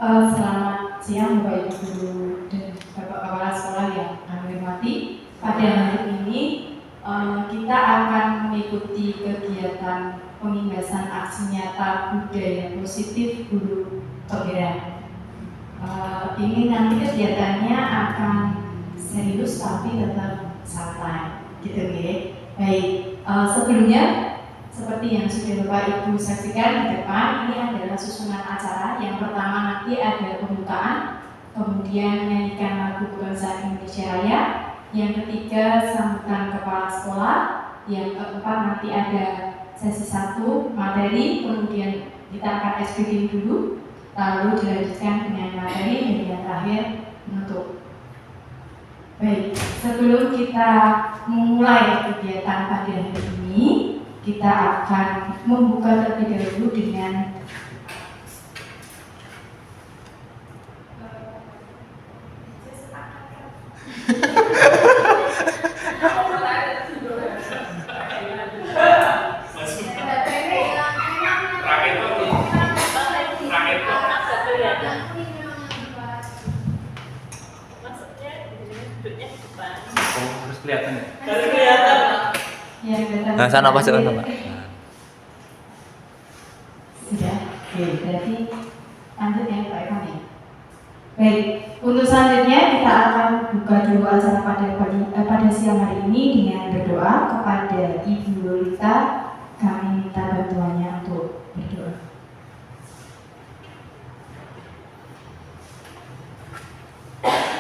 Selamat siang Bapak Ibu Guru dan Bapak Kepala Sekolah yang kami hormati. Pada hari ini kita akan mengikuti kegiatan penginggasan aksi nyata budaya positif guru penggerak. Ini nanti kegiatannya akan serius tapi tetap santai, gitu ya. Baik, sebelumnya seperti yang sudah Bapak Ibu saksikan di depan, ini adalah susunan acara. Yang pertama nanti ada pembukaan, kemudian menyanyikan lagu kebangsaan Indonesia Raya. Yang ketiga sambutan kepala sekolah. Yang keempat nanti ada sesi 1 materi, kemudian kita akan SPG dulu, lalu dilanjutkan dengan materi, dan yang terakhir menutup. Baik, sebelum kita memulai kegiatan pada hari ini, kita akan membuka terlebih dahulu dengan harus kelihatan ya? Harus kelihatan. ya, Nah, sana Pak, sana Pak. Sudah, oke, berarti lanjut ya Pak Evan ya. Baik, untuk selanjutnya kita akan buka dulu acara pada siang hari ini dengan berdoa kepada Ibu Lolita. Kami minta bantuannya untuk berdoa.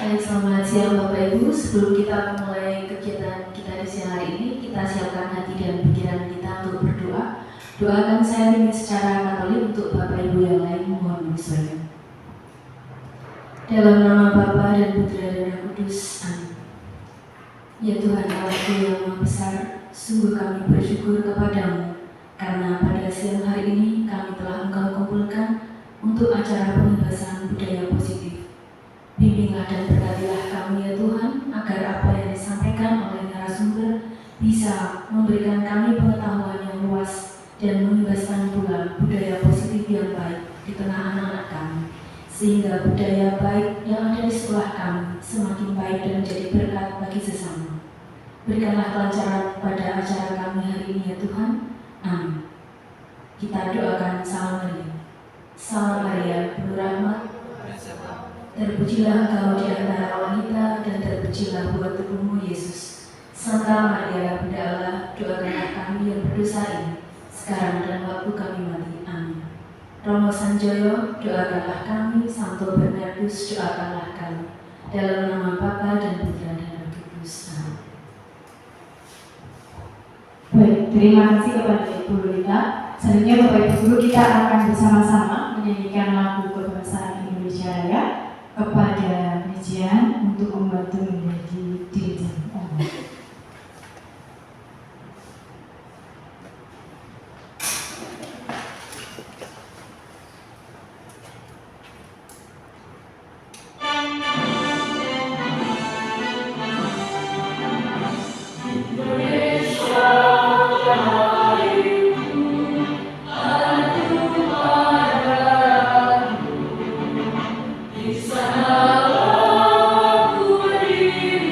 Baik, selamat siang Bapak Ibu. Sebelum kita memulai kegiatan kita di siang hari ini, kita siapkan hati dan pikiran kita untuk berdoa. Doakan saya ini secara Katolik untuk Bapak Ibu yang lain, mohon menyesuaikan. Dalam nama Bapa dan Putra dan Roh Kudus, amin. Ya Tuhan Allahku yang Maha Besar, sungguh kami bersyukur kepadamu karena pada siang hari ini kami telah Engkau kumpulkan untuk acara penginggasan budaya positif. Bimbinglah dan berkatilah kami ya Tuhan, agar apa yang disampaikan oleh narasumber bisa memberikan kami pengetahuan yang luas dan meninggalkan pula budaya positif yang baik di tengah anak-anak kami, sehingga budaya baik yang ada di sekolah kami semakin baik dan menjadi berkat bagi sesama. Berikanlah kelancaran pada acara kami hari ini ya Tuhan, amin. Kita doakan Salam Maria. Salam Maria, penuh rahmat, terpujilah engkau di antara wanita, dan terpujilah buah tubuhmu Yesus. Santa Maria, Bunda Allah, doakanlah kami yang berdosa ini, sekarang dan waktu kami mati. Amin. Romo Sanjoyo, doakanlah kami. Santo Bernardus, doakanlah kami. Dalam nama Bapa dan Putra dan Roh Kudus. Amin. Baik, terima kasih kepada Ibu Lolita. Selanjutnya Bapak Ibu Guru, kita akan bersama-sama menyanyikan lagu kebangsaan Indonesia Raya kepada Rijian untuk membantu menjadi dirijen. Di sana aku beri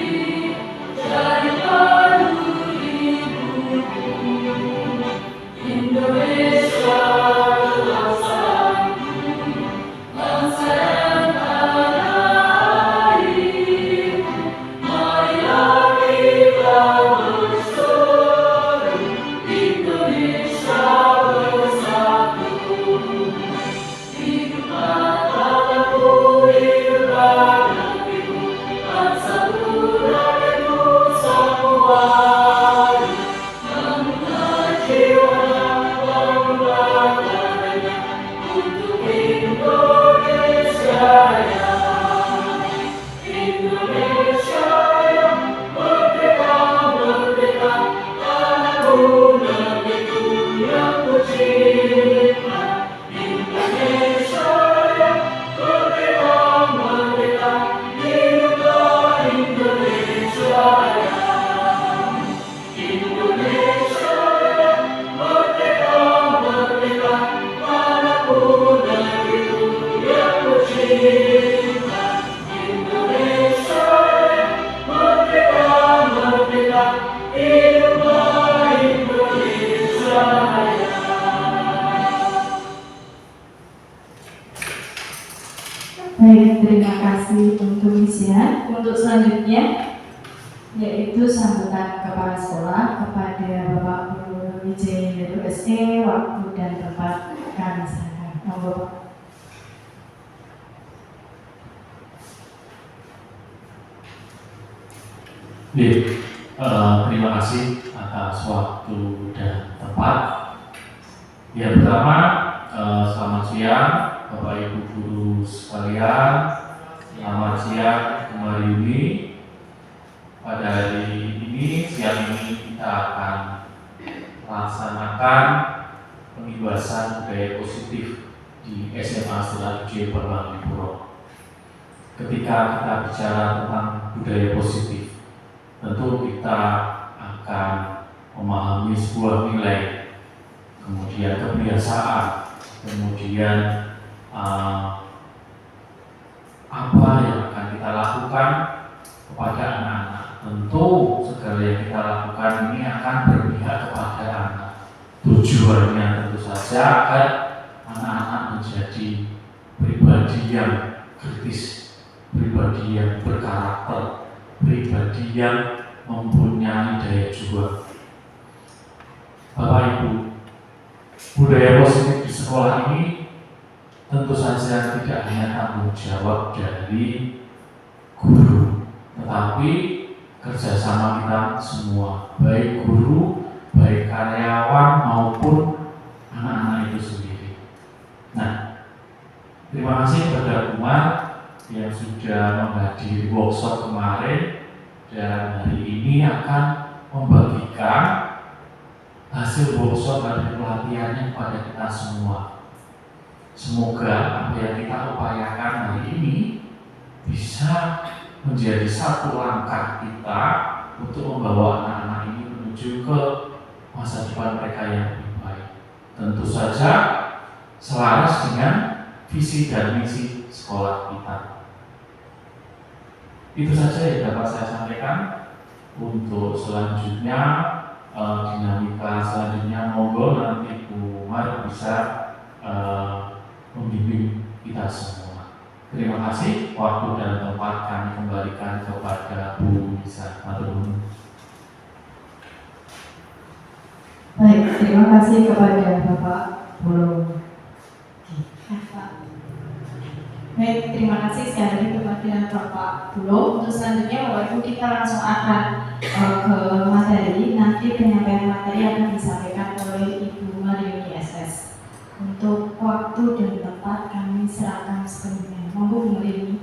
Baik, terima kasih untuk Misian. Untuk selanjutnya yaitu sambutan kepala sekolah kepada Bapak Guru Wijaya Heru SE, waktu dan tempat kami serahkan. Monggo Bapak. Terima kasih atas waktu dan tempat. Yang pertama, selamat siang Bapak Ibu guru sekalian. Selamat siang Kumariyuni. Pada hari ini, siang ini kita akan melaksanakan pengibasan budaya positif di SMA Setelah Ujian Purwo. Ketika kita bicara tentang budaya positif, tentu kita akan memahami sebuah nilai, kemudian kebiasaan, kemudian apa yang akan kita lakukan kepada anak-anak. Tentu segala yang kita lakukan ini akan berpihak kepada anak. Tujuannya tentu saja agar anak-anak menjadi pribadi yang kritis, pribadi yang berkarakter, pribadi yang mempunyai daya juang. Bapak Ibu, budaya positif di sekolah ini tentu saja tidak hanya tanggung jawab dari guru, tetapi kerjasama kita semua, baik guru, baik karyawan maupun anak-anak itu sendiri. Nah, terima kasih kepada Kumar yang sudah menghadiri workshop kemarin dan hari ini akan membagikan hasil workshop dan pelatihannya kepada kita semua. Semoga apa yang kita upayakan hari ini bisa menjadi satu langkah kita untuk membawa anak-anak ini menuju ke masa depan mereka yang lebih baik. Tentu saja selaras dengan visi dan misi sekolah kita. Itu saja yang dapat saya sampaikan. Untuk selanjutnya, dinamika selanjutnya, monggo nanti Bu Umar bisa membimbing kita semua. Terima kasih. Waktu dan tempat kami kembalikan kepada Bu Lisa. Baik, terima kasih kepada Bapak Bolo. Baik, terima kasih sekali lagi kepada Bapak Bolo. Untuk selanjutnya, Bapak Ibu, kita langsung akan ke materi. Nanti penyampaian materi akan disampaikan oleh Ibu Mariuni SS. Untuk waktu dan tempat kami serahkan sepenuhnya. Monggo Bu Mariuni.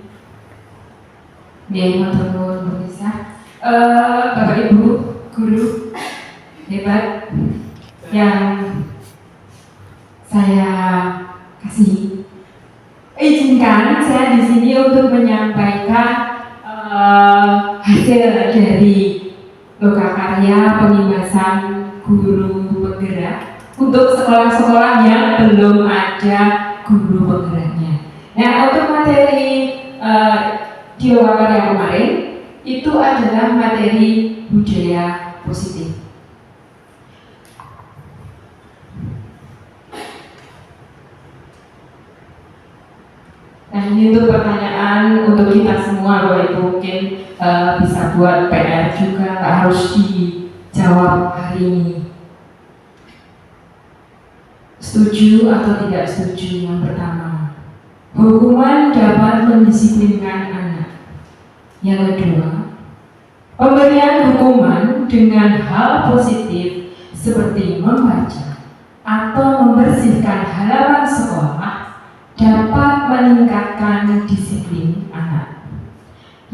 Biar matur nuwun Bu Lisa. Bapak Ibu guru hebat yang saya kasih, izinkan saya di sini untuk menyampaikan hasil dari lokakarya pengibasan guru penggerak untuk sekolah-sekolah yang belum ada guru penggeraknya. Nah, untuk materi di lokakarya kemarin itu adalah materi budaya positif. Nah, ini untuk pertanyaan untuk kita semua, Bapak Ibu, mungkin bisa buat PR juga, tak harus dijawab hari ini. Setuju atau tidak setuju? Yang pertama, hukuman dapat mendisiplinkan anak. Yang kedua, pemberian hukuman dengan hal positif seperti membaca atau membersihkan halaman sekolah dapat meningkatkan disiplin anak.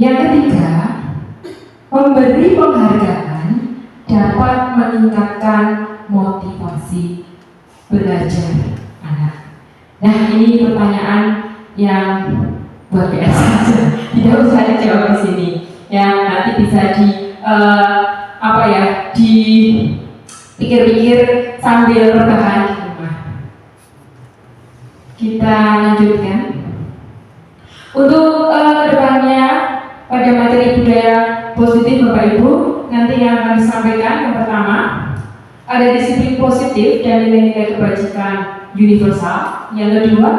Yang ketiga, memberi penghargaan dapat meningkatkan motivasi belajar anak. Nah, ini pertanyaan yang buat PR saja, tidak usah dijawab di sini. Yang nanti bisa dipikir-pikir sambil bertahan di rumah. Kita lanjutkan. Untuk kedepannya pada materi budaya positif Bapak Ibu, nanti yang akan disampaikan yang pertama ada disiplin positif dan nilai-nilai kebajikan universal. Yang kedua,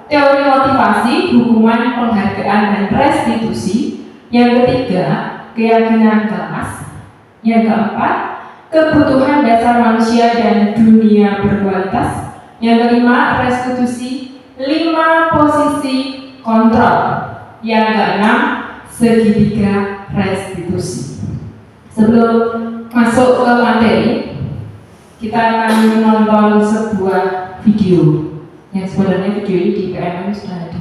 teori motivasi, hukuman, penghargaan, dan restitusi. Yang ketiga, keyakinan kelas. Yang keempat, kebutuhan dasar manusia dan dunia berkualitas. Yang kelima, restitusi. 5, posisi kontrol. Yang keenam, segitiga restitusi. Sebelum masuk ke materi, kita akan menonton sebuah video yang sebenarnya video ini di PMM sudah ada.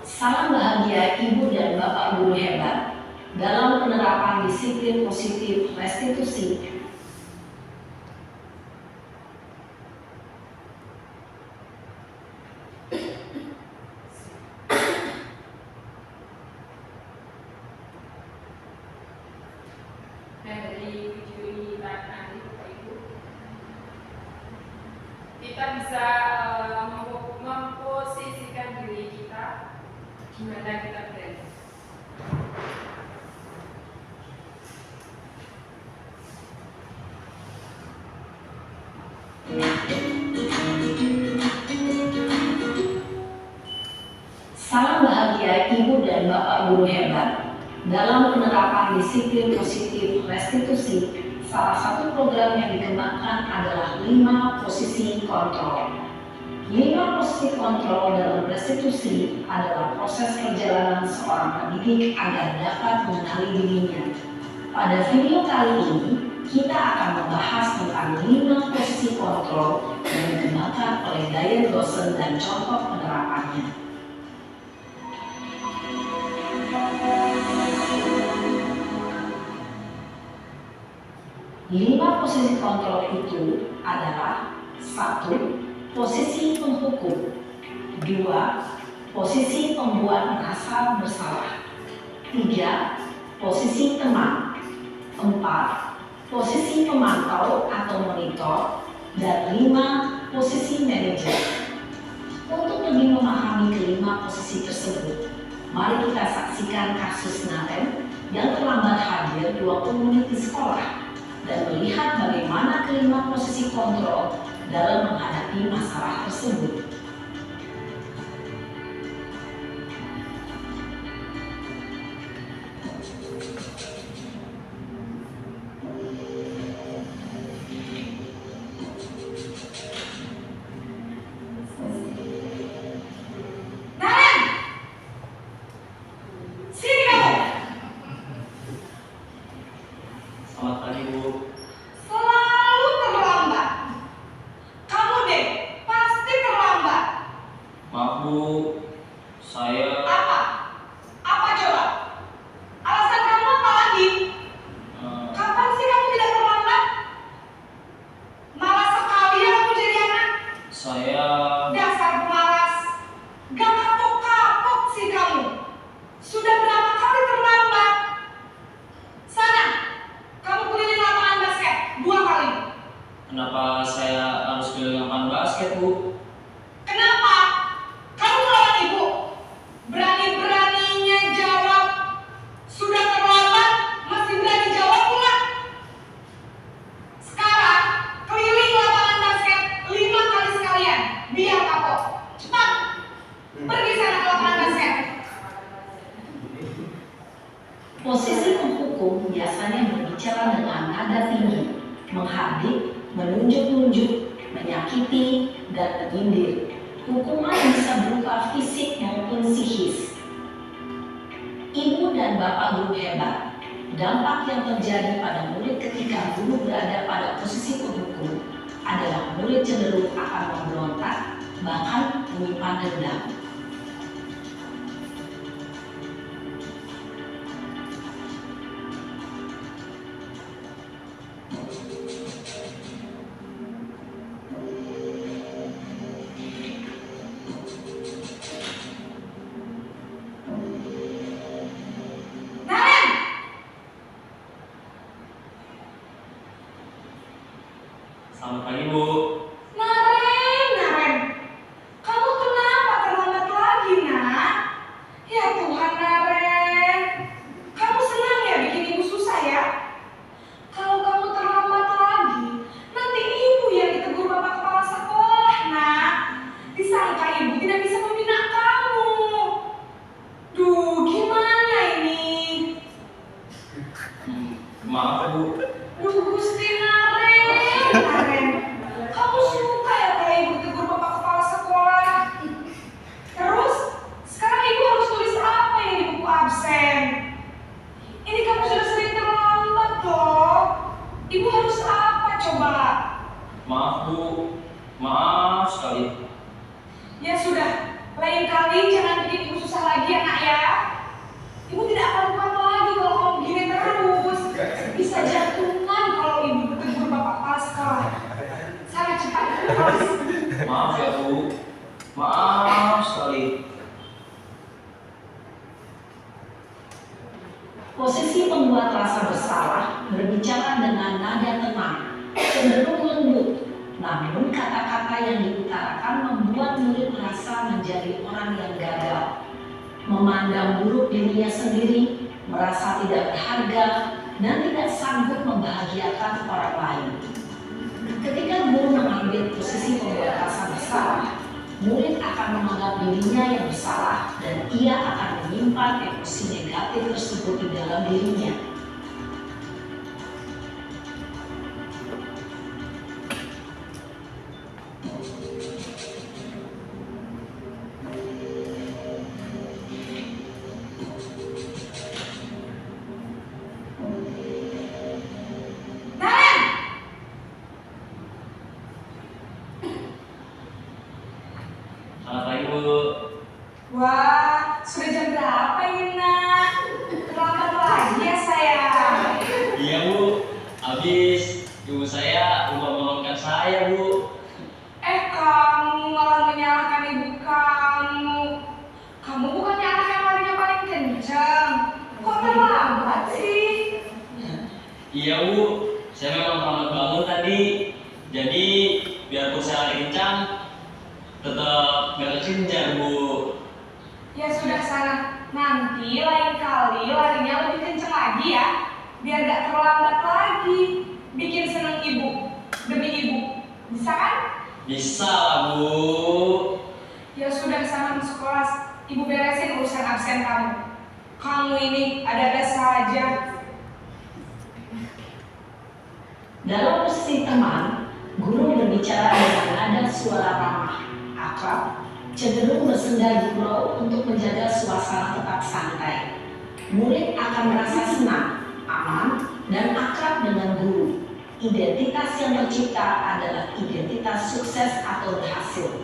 Salam bahagia Ibu dan Bapak Guru hebat dalam penerapan disiplin positif restitusi. Dan dari video ini nanti Bapak Ibu, kita bisa memposisikan diri kita di mana kita berada. Salam bahagia Ibu dan Bapak Guru hebat dalam penerapan disiplin positif restitusi. Salah satu program yang dikembangkan adalah 5 posisi kontrol. 5 posisi kontrol dalam restitusi adalah proses perjalanan seorang pendidik agar dapat mengenali dirinya. Pada video kali ini, kita akan membahas tentang 5 posisi kontrol yang dikembangkan oleh Diane Dawson dan contoh penerapannya. 5 posisi kontrol itu adalah 1. Posisi penghukum. 2. Posisi pembuat merasa bersalah. 3. Posisi teman. 4. Posisi pemantau atau monitor. Dan 5. Posisi manajer. Untuk lebih memahami kelima posisi tersebut, mari kita saksikan kasus Nathan yang terlambat hadir 20 menit di sekolah dan melihat bagaimana kelima posisi kontrol dalam menghadapi masalah tersebut. Selamat pagi, Bu. Selalu terlambat. Kamu deh, pasti terlambat. Maaf, Bu. Saya Apa? Apa coba? Alasan kamu apa lagi? Kapan sih kamu tidak terlambat? Malas sekali ya kamu jadi anak. saya Dasar pemalas. Gak kapok-kapok sih kamu. Sudah berapa kali terlambat? Sana, kamu keliling lapangan basket 2 kali. kenapa saya harus keliling lapangan basket, Bu? Kenapa? Kamu melawan ibu. Berani-beraninya jawab. Sudah terlambat, masih berani jawab pula. Sekarang, keliling lapangan basket 5 kali sekalian. Biar kapok. Cepat. Pergi sana ke lapangan basket. Posisi penghukum biasanya berbicara dengan nada tinggi, menghardik, menunjuk-nunjuk, menyakiti, dan menyindir. Hukuman bisa berupa fisik maupun psikis. Ibu dan Bapak Guru hebat, dampak yang terjadi pada murid ketika guru berada pada posisi penghukum adalah murid cenderung akan memberontak, bahkan menyimpan dendam. Selamat pagi, Bu. Naren, kamu kenapa terlambat lagi, nak? Ya Tuhan, Naren, kamu senang ya bikin ibu susah ya? Kalau kamu terlambat lagi, nanti ibu yang ditegur bapak kepala sekolah, nak. Disangka ibu tidak bisa membina kamu. Duh, gimana ini? Maaf, Bu. Duh, Gusti Naren, kamu suka ya kalau ibu tegur bapak kepala sekolah? Terus, sekarang ibu harus tulis apa ini di buku absen? Ini kamu sudah sering terlambat loh. Ibu harus apa coba? Maaf, Bu. Maaf sekali. Ya sudah, lain kali jangan bikin ibu susah lagi ya nak ya. Ibu tidak akan kuat lagi kalau kamu begini terus. Bisa jantungan kalau ibu tegur bapak kepala sekolah. Sana cepat terus. Maaf ya, Bu. Maaf sekali. Posisi pembuat rasa bersalah berbicara dengan nada tenang, cenderung lembut. Namun kata-kata yang diutarakan membuat murid merasa menjadi orang yang gagal, memandang buruk dirinya sendiri, merasa tidak berharga, dan tidak sanggup membahagiakan orang lain. Ketika guru mengambil posisi pembuat rasa bersalah, murid akan menganggap dirinya yang bersalah dan ia akan menyimpan emosi negatif tersebut di dalam dirinya. Naren! Selamat pagi, Bu. Wah, sudah jam berapa ini nak? Terlambat lagi ya sayang. Iya, Bu. Habis ibu saya lupa menolongkan saya, Bu. Kamu malah menyalahkan ibu kamu. Kamu bukannya anak yang larinya paling kencang. Kok terlambat sih? Iya, Bu. Saya memang terlambat bangun tadi. Jadi, biarpun saya lari kencang, tetap gak kekejar, Bu. Ya sudah sana. Nanti lain kali larinya lebih kencang lagi ya. Biar gak terlambat lagi. Bikin seneng ibu. Demi ibu. Bisa kan? Bisa lah, Bu. Ya sudah sana masuk kelas. Ibu beresin urusan absen kamu. Kamu ini ada-ada saja. Dalam posisi teman, guru berbicara dengan nada suara ramah, akrab, cenderung bersenda gurau untuk menjaga suasana tetap santai. Murid akan merasa senang, aman, dan akrab dengan guru. Identitas yang tercipta adalah identitas sukses atau berhasil.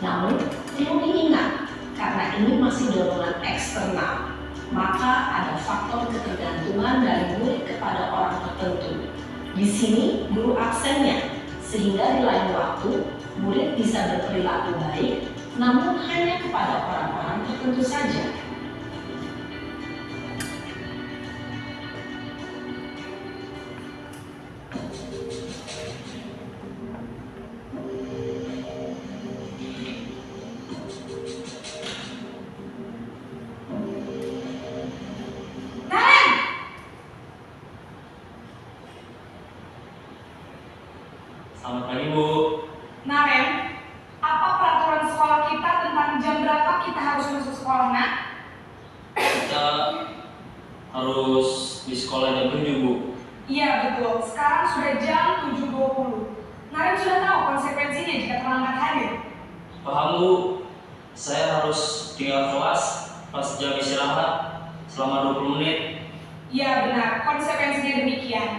Namun, perlu diingat, karena ini masih dorongan eksternal, maka ada faktor ketergantungan dari murid kepada orang tertentu. Di sini, guru absennya, sehingga di lain waktu, murid bisa berperilaku baik, namun hanya kepada orang-orang tertentu saja. Naren! Selamat pagi, Bu. Naren, apa peraturan sekolah kita tentang jam berapa kita harus masuk sekolah, nak? Kita harus di sekolah jam 7, Bu. Iya betul, sekarang sudah jam 7.20. Naren sudah tahu konsekuensinya jika terlambat hadir. Paham, Bu. Saya harus tinggal kelas pas jam istirahat selama 20 menit. Iya benar, konsekuensinya demikian.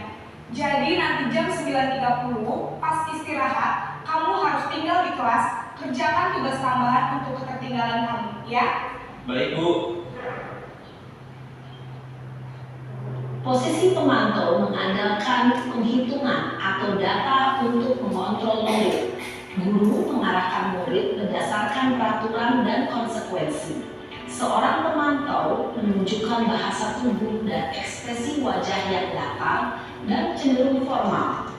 Jadi nanti jam 9.30 pas istirahat, kamu harus tinggal di kelas, kerjakan tugas tambahan untuk ketertinggalan kamu, ya? Baik, Bu. Posisi pemantau mengandalkan penghitungan atau data untuk mengontrol murid. Guru mengarahkan murid berdasarkan peraturan dan konsekuensi. Seorang pemantau menunjukkan bahasa tubuh dan ekspresi wajah yang datar dan cenderung formal.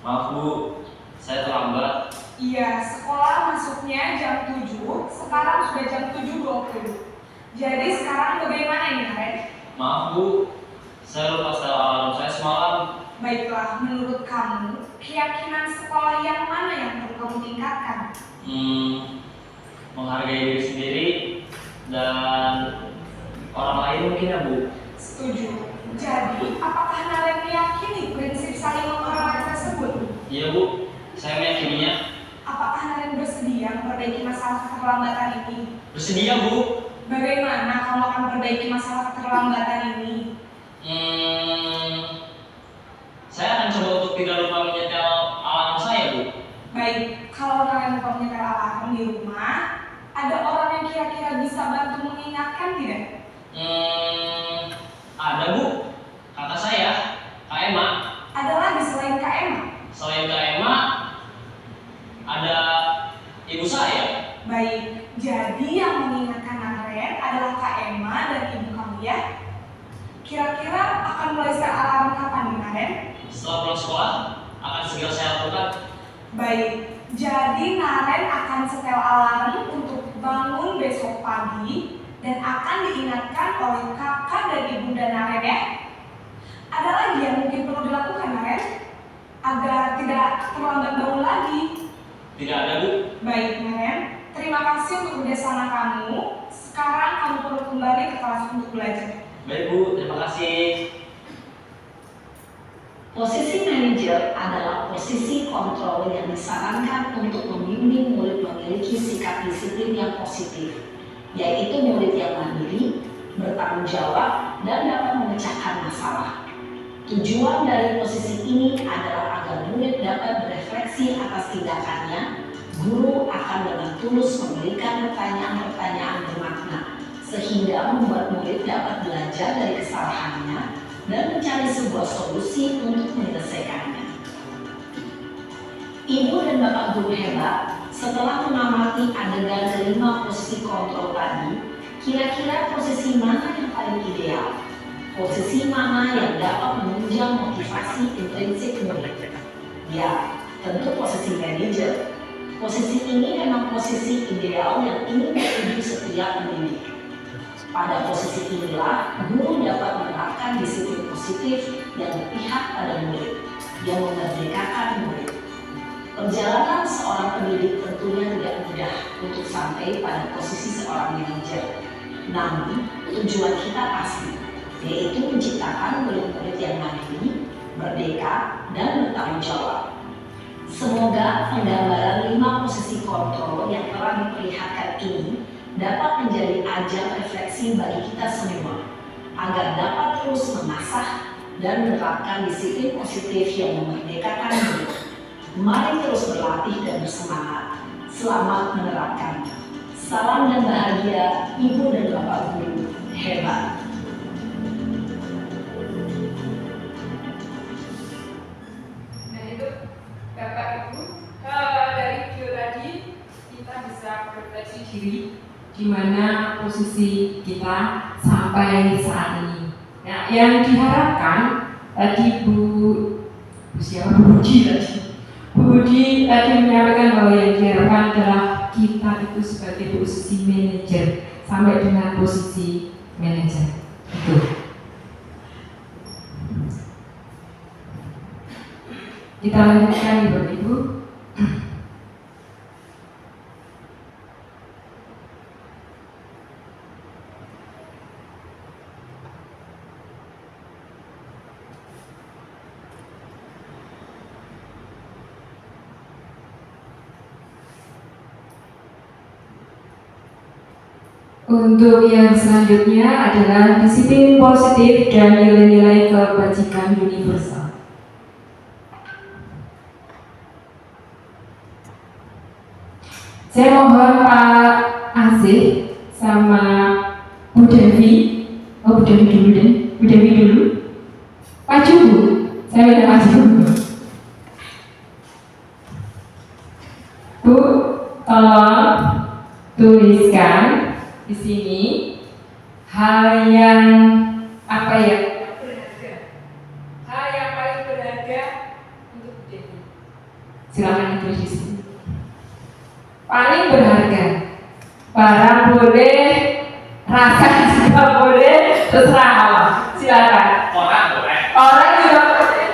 Maaf Bu, saya terlambat. Iya, sekolah masuknya jam 7, sekarang sudah jam 7.20. Jadi sekarang bagaimana ini, Naren? Maaf Bu, saya lupa setel alarm saya semalam. Baiklah, menurut kamu, keyakinan sekolah yang mana yang perlu kamu tingkatkan? Menghargai diri sendiri dan orang lain mungkin ya Bu. Setuju. Jadi, apakah Naren meyakini prinsip saling menghormati tersebut? Iya Bu, saya meyakininya. Apakah Naren bersedia memperbaiki masalah keterlambatan ini? Bersedia Bu. Bagaimana kamu akan memperbaiki masalah keterlambatan ini? Saya akan coba untuk tidak lupa menyetel alarm saya Bu. Baik, kalau Naren lupa menyetel alarm di rumah, ada orang yang kira-kira bisa bantu mengingatkan tidak? Ada Bu, kakak saya, Kak Emma. Ada lagi selain Kak Emma? Selain Kak Emma, ada ibu saya. Baik, jadi yang mengingatkan Naren adalah Kak Emma dan ibu kamu ya? Kira-kira akan mulai setel alarm kapan nih Naren? Setelah pulang sekolah, akan segera saya lakukan. Baik, jadi Naren akan setel alarm untuk bangun besok pagi dan akan diingatkan oleh kakak dan ibunda Naren ya. Ada lagi yang mungkin perlu dilakukan Naren agar tidak terlambat bangun lagi? Tidak ada Bu. Baik Naren, terima kasih untuk kerjasama kamu. Sekarang kamu perlu kembali ke kelas untuk belajar. Baik Bu, terima kasih. Posisi manajer adalah posisi kontrol yang disarankan untuk membimbing murid memiliki sikap disiplin yang positif, yaitu murid yang mandiri, bertanggung jawab, dan dapat memecahkan masalah. Tujuan dari posisi ini adalah agar murid dapat berefleksi atas tindakannya. Guru akan dengan tulus memberikan pertanyaan-pertanyaan bermakna, sehingga membuat murid dapat belajar dari kesalahannya dan mencari sebuah solusi untuk menyelesaikannya. Ibu dan Bapak guru hebat, setelah mengamati adegan kelima posisi kontrol tadi, kira-kira posisi mana yang paling ideal? Posisi mana yang dapat menunjang motivasi intrinsik murid? Ya, tentu posisi manajer. Posisi ini memang posisi ideal yang ingin dituju setiap pendidik. Pada posisi inilah, guru dapat menerapkan disiplin positif yang berpihak pada murid, yang memerdekakan murid. Perjalanan seorang pendidik tentunya tidak mudah untuk sampai pada posisi seorang manajer. Namun, tujuan kita pasti, yaitu menciptakan murid-murid yang mandiri, merdeka, dan bertanggung jawab. Semoga penggambaran 5 posisi kontrol yang telah diperlihatkan ini dapat menjadi ajang refleksi bagi kita semua, agar dapat terus mengasah dan menerapkan disiplin positif yang memerdekakan murid. Mari terus berlatih dan bersemangat. Selamat menerapkannya. Salam dan bahagia, Ibu dan Bapak guru hebat. Nah itu Bapak Ibu, dari video tadi kita bisa refleksi diri di mana posisi kita sampai saat ini. Nah, yang diharapkan tadi Bu Budi tadi menyampaikan bahwa yang diharapkan adalah kita itu sebagai posisi manajer sampai dengan posisi manajer. Itu. Kita lanjutkan Ibu. Untuk yang selanjutnya adalah disiplin positif dan nilai-nilai kebajikan universal. Saya mohon Pak Asih sama Bu Devi, Bu Devi dulu. Maju Bu, saya minta maju. Bu, tolong tuliskan di sini hal yang apa ya? Hal yang paling berharga untuk Bu Devi. Silakan ditulis di sini. Paling berharga. Barang boleh, rasa juga boleh, terserah Allah. Silakan. Orang boleh. Orang juga boleh.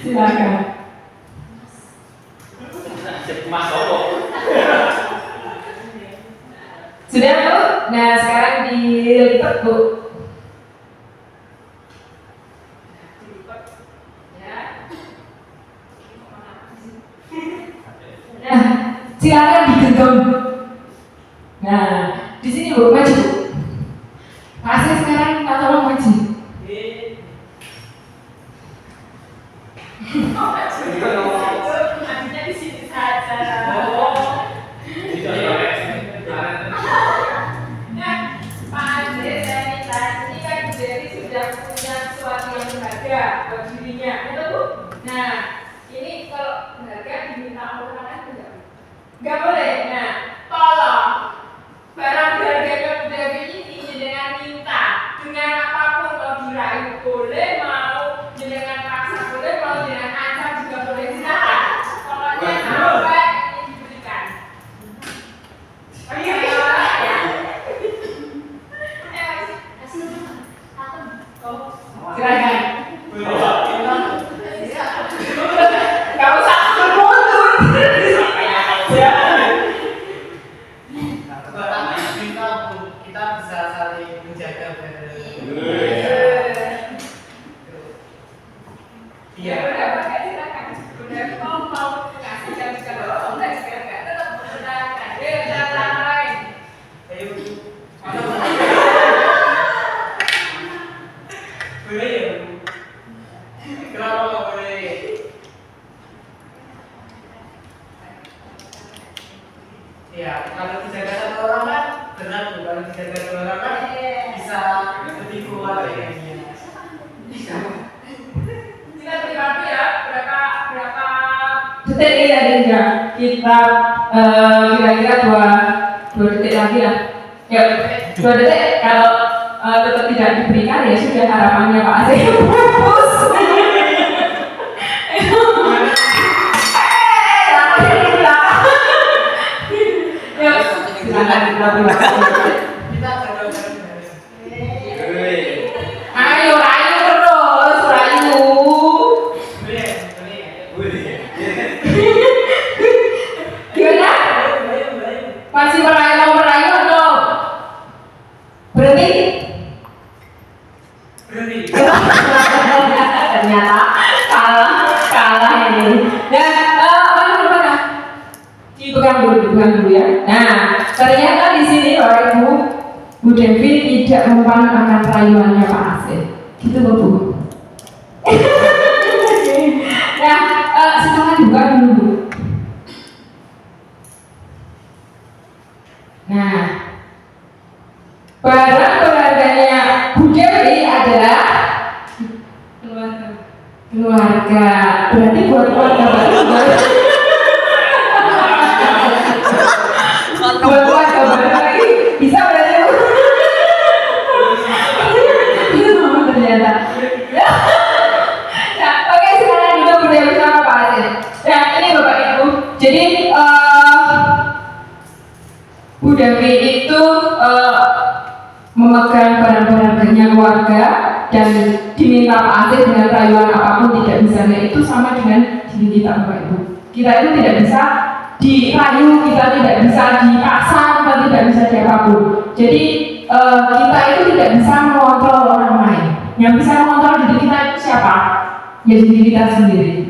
Silakan. Mas Bobo. Sudah Bu? Nah sekarang dilipat Bu. Nah, silakan digenggam. Nah, di sini Bu, maju Bu. Pasnya sekarang kita tolong maju. Majunya di sini saja. Nah, Pak Andre dan Nita, ini kan Bu Dewi sudah punya sesuatu yang berharga buat dirinya, betul Bu? Nah, ini kalau berharga diminta orang lain enggak? Enggak boleh. Nah, tolong barang berharga Bu Dewi ini dengan minta, dengan apapun mau dirayu boleh, mau dengan paksa boleh, mau dengan ancam juga boleh. Silakan. Pokoknya sampai ini diberikan. Oh iya, iya. Silakan. Gak usah mundur. Kita bisa saling menjaga bareng. Ya udah, pakai silakan. Udah mau kasih jam kalau enggak juga tetap menggunakan. Jangan lain. Ayo. Boleh ya? Kenapa nggak boleh? Ya, kalau dijaga satu orang kan benar tuh. Kalau dijaga dua orang kan bisa lebih kuat ya. Kita beri ya, berapa detik ini tadi enggak? Kita kira-kira dua detik lagi lah. Ya, 2 detik. Kalau tetap tidak diberikan ya sudah harapannya Pak Aceh bagus. Ya, silakan dilakukan. Kita jaga bareng. Ayo rayu terus, rayu. Gimana? Masih mau merayu atau berhenti? Berhenti. Ternyata kalah ini. Dan mana? Dipegang dulu ya. Nah, ternyata di sini Bapak Ibu, Bu Devi tidak mempan akan rayuannya Pak Asif. Gitu loh Bu. Nah, silakan dibuka dulu Bu. Nah, barang berharganya Bu Dewi adalah keluarga. Berarti buat keluarga baru. Buat keluarga baru lagi bisa berarti. Ternyata. Nah, oke sekarang juga budaya bersama Pak Aceh. Nah, ini Bapak Ibu. Jadi Bu Dewi itu memegang barang-barangnya keluarga dan diminta Pak Aceh dengan rayuan apapun tidak bisanya itu sama dengan diri kita Bapak Ibu. Kita itu tidak bisa dirayu, kita tidak bisa dipaksa, kita tidak bisa diapapun. Jadi kita itu tidak bisa mengontrol orang lain. Yang bisa mengontrol diri kita itu siapa? Ya diri kita sendiri.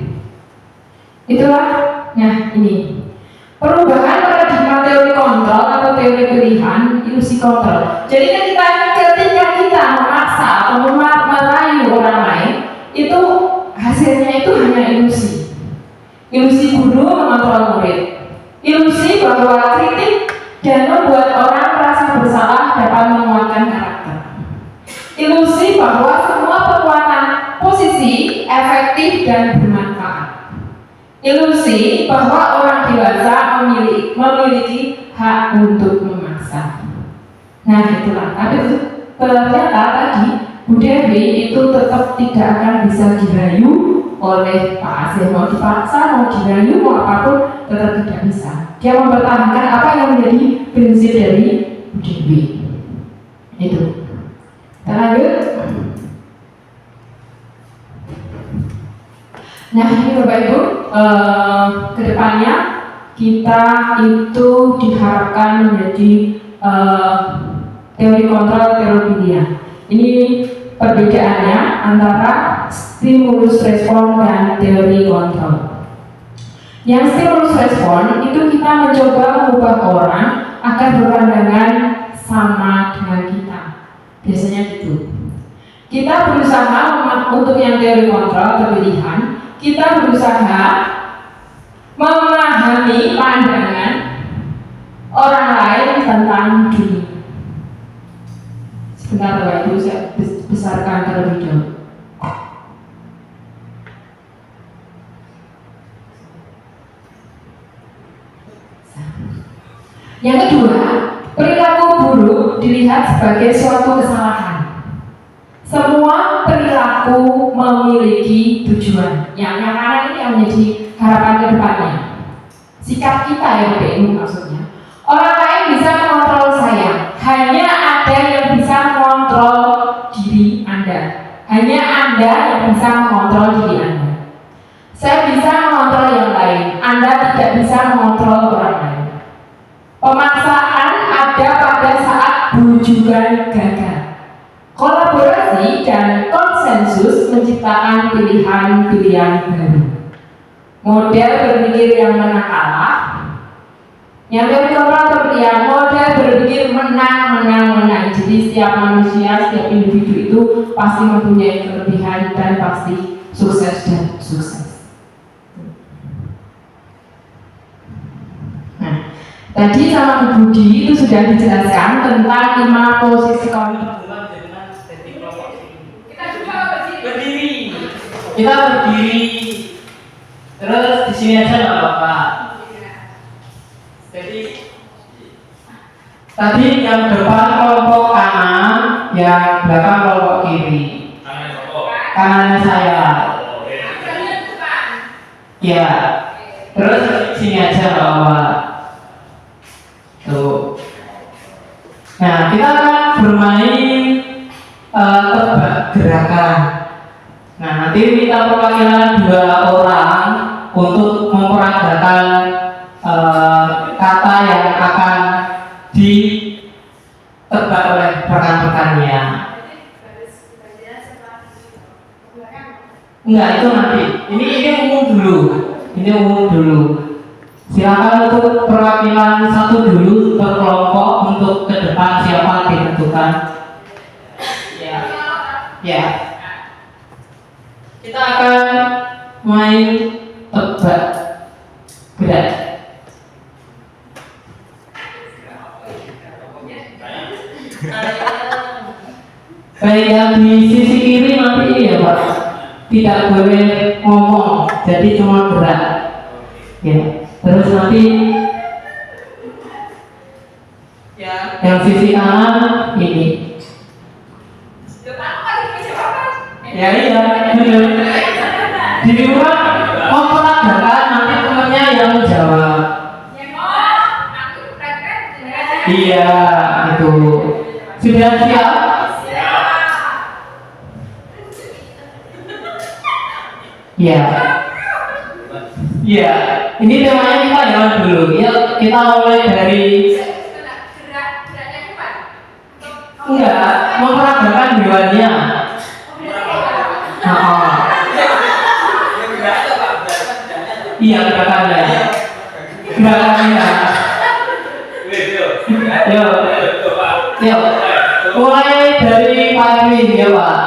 Itulah, nah ini perubahan paradigma teori kontrol atau teori pilihan, ilusi kontrol. Jadi ketika kita memaksa atau merayu orang lain, itu hasilnya itu hanya ilusi. Ilusi guru mengontrol murid. Ilusi bahwa kritik dan membuat orang merasa bersalah dapat menguatkan karakter. Ilusi bahwa semua perbuatan posisi efektif dan bermanfaat. Ilusi bahwa orang dewasa memiliki hak untuk memaksa. Nah itulah, tapi ternyata tadi Bu Bu Dewi itu tetap tidak akan bisa dirayu oleh Pak Asih. Mau dipaksa, mau dirayu, mau apapun, tetap tidak bisa. Dia mempertahankan apa yang menjadi prinsip dari Bu Dewi. Itu. Kita lanjut. Nah ini Bapak Ibu, kedepannya kita itu diharapkan menjadi teori kontrol, teori pilihan. Ini perbedaannya antara stimulus respon dan teori kontrol. Yang stimulus respon itu kita mencoba mengubah orang agar berpandangan sama dengan kita. Biasanya gitu. Kita berusaha untuk yang teori kontrol atau pilihan, kita berusaha memahami pandangan orang lain tentang dunia. Sebentar Bapak Ibu, saya besarkan terlebih dahulu. Yang kedua, perilaku buruk dilihat sebagai suatu kesalahan. Semua perilaku memiliki tujuan. Yang kanan ini yang menjadi harapan ke depannya. Sikap kita ya Bapak Ibu maksudnya. Orang lain bisa mengontrol saya. Hanya ada yang bisa mengontrol diri Anda. Hanya Anda yang bisa mengontrol diri Anda. Saya bisa mengontrol yang lain. Anda tidak bisa mengontrol orang lain. Pemaksaan ada pada saat bujukan gagal. Kolaborasi dan konsensus menciptakan pilihan-pilihan baru. Model berpikir yang menang kalah. Yang teori kontrol pilihan, model berpikir menang. Jadi setiap manusia, setiap individu itu pasti mempunyai kelebihan dan pasti sukses dan sukses. Nah, tadi sama Bu Budi itu sudah dijelaskan tentang 5 posisi kontrol. Berdiri. Kita berdiri. Terus di sini aja nggak apa-apa. Jadi tadi yang depan kelompok kanan, yang belakang kelompok kiri. Kanan saya. Ya. Terus di sini aja nggak apa-apa. Tuh. Nah kita akan bermain tebak gerakan. Nah nanti kita perwakilan 2 orang untuk memperagakan kata yang akan ditebak oleh rekan-rekannya. Enggak, itu nanti. Ini umum dulu. Silakan untuk perwakilan 1 dulu berkelompok untuk ke depan siapa ditentukan. Ya. Kita akan main tebak gerak. Baik, yang di sisi kiri nanti ya Pak, tidak boleh ngomong, jadi cuma gerak. Ya. Terus nanti yang sisi kanan ini. Ya iya, benar. Di luar memperagakan nanti temennya yang menjawab. Iya, itu. Sudah siap? Iya. Iya. Ini temanya kita jalan dulu. Ya, kita mulai dari enggak, memperagakan hewannya. Iya, gerakannya. Yuk. Mulai dari Pak Erwin ya Pak.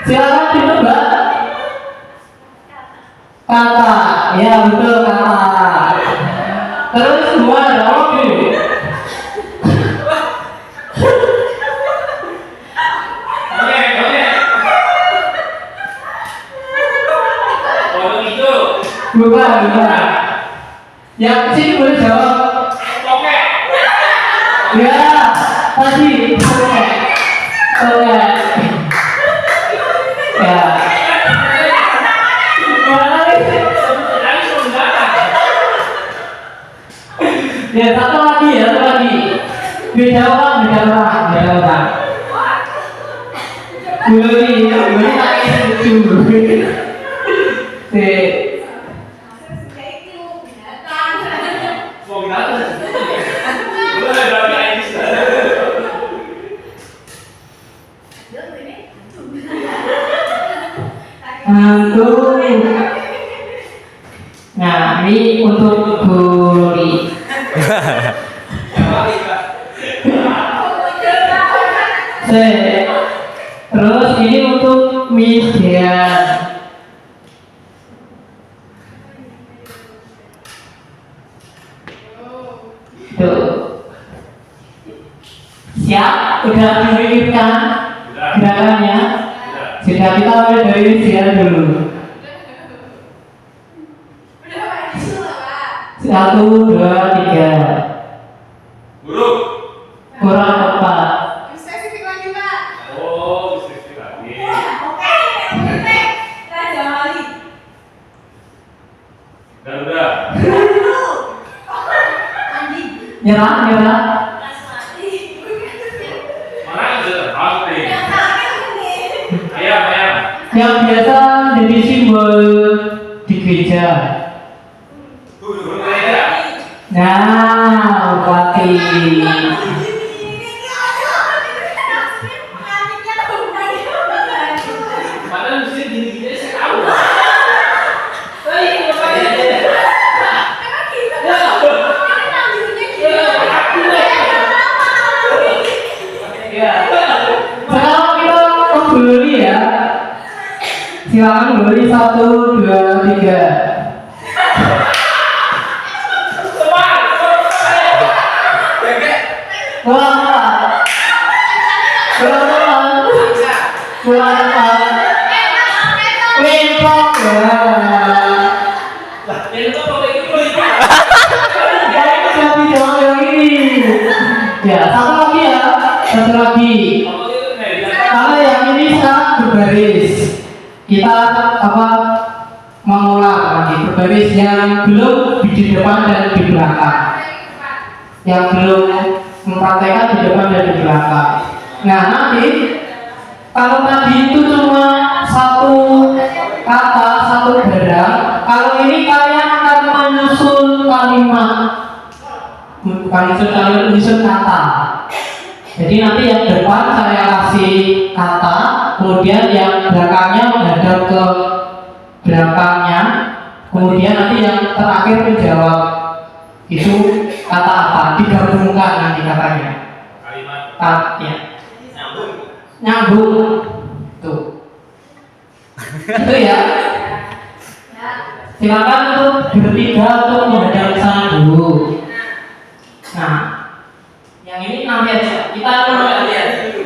Silakan ditebak. Kata, ya betul kata. Terus semua ada oke. Bukan. Yang kecil boleh jawab. Oke. Ya. Tadi oke. Ya. Ya satu lagi. Beda orang. Beli tak itu. Nah, ini untuk Guri. Terus ini untuk Miss Dian. Tuh. Siap? Udah dimikirkan gerakannya? Sudah, kita mulai dari Miss Dian dulu. 1, 2, 3. Guru. Kurang tepat. Spesifik lagi, Pak. Oh, spesifik lagi. Oke. Raja Wali. Udah. Andi. Nyerah. Rasmati. Mana ada hati? Ayam. Yang biasa jadi simbol di gereja. Guru aja. Nah, Bupati. Padahal mesti gini-gini saya tahu. Sekarang kita beli ya. Silakan beli 1, 2, 3. Kurang lempok ya. Tapi jangan yang ini. Ya, satu lagi. Kalau yang ini sekarang berbaris. Kita mengolah lagi berbaris yang belum di depan dan di belakang. Yang belum mempraktekkan di depan dan di belakang. Nah, nanti kalau tadi itu cuma satu kata, satu barang, kalau ini kalian akan menyusun kalimat, menyusun kata. Jadi nanti yang depan saya kasih kata, kemudian yang belakangnya menghadap ke belakangnya, kemudian nanti yang terakhir menjawab itu kata apa, digabungkan nanti katanya. Ya. Nyambung tuh. Itu ya. Silakan untuk bertiga untuk menghadap ke sana dulu. Nah, yang ini nanti aja.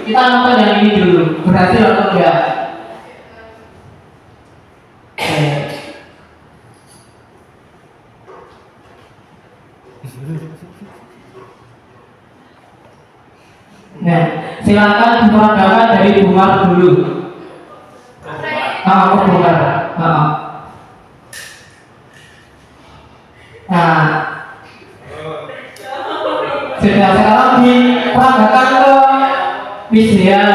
Kita nonton yang ini dulu. Berhasil atau enggak? Oke. Nah, silakan diperagakan dari Bumar dulu. Bumar. Nah, sudah sekarang diperagakan ke Miss Dian.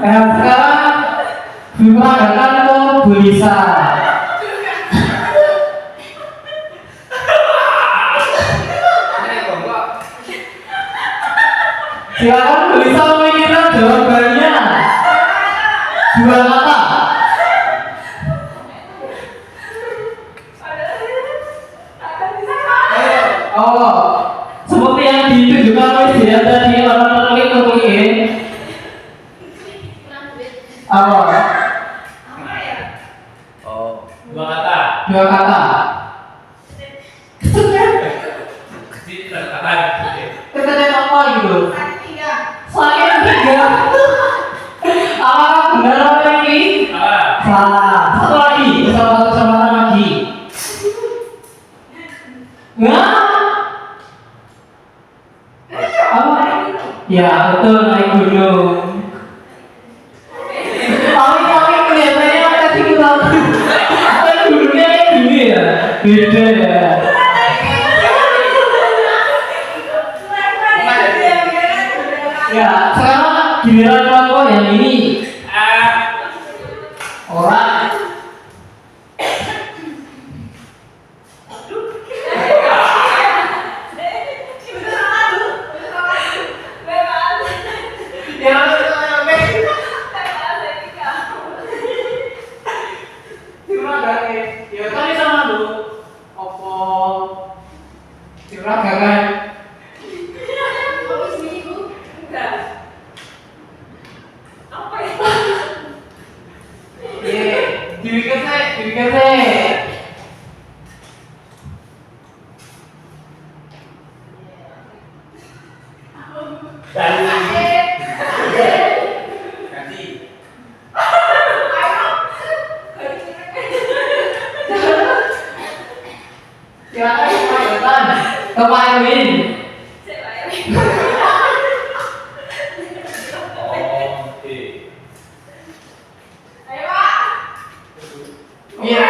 Nah, sekarang diperagakan ke Bu Lisa. Silakan Bu Lisa memikirkan jawabannya. 2 kata. Oh, seperti yang ditunjukkan oleh dia tadi orang terklik. Apa? Oh, 2 kata. 2 kata. Keterangan apa gitu? Saya 3. Apa lagi, satu kesempatan lagi. Nah, apa? Ya betul, naik gunung. Kami kelihatannya tadi kurang. Naik gunungnya kayak gini ya, beda ya. Ya, sekarang giliran kelompok yang ini. Orang. Ya tadi sama lu. Opo. Curang gak kan? Dibikin sih. Silakan kepadatan. Bapak Erwin. Iya.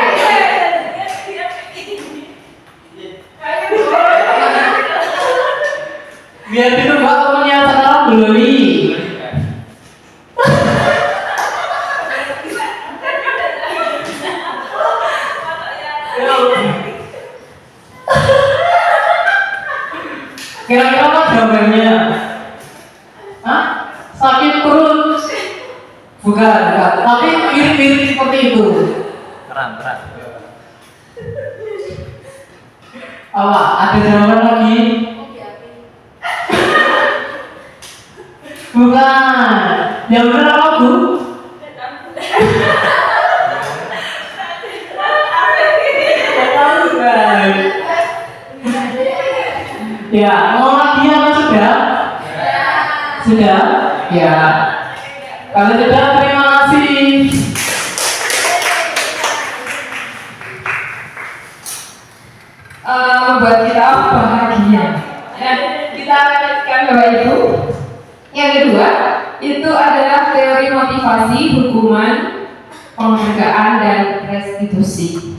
Biar ditunggu temennya sekarang dulu nih. Kira-kira apa jawabannya? Hah? Sakit perut? Bukan. Tapi mirip-mirip seperti itu. Keren. Apa? Ada jawaban lagi? Bukan. Yang benar apa, Bu? Ya, mau lagi apa sudah? Sudah? Ya. Kalau sudah, terima kasih. Membuat kita bahagia. Dan kita lanjutkan Bapak Ibu. Yang kedua, itu adalah teori motivasi, hukuman, penghargaan, dan restitusi.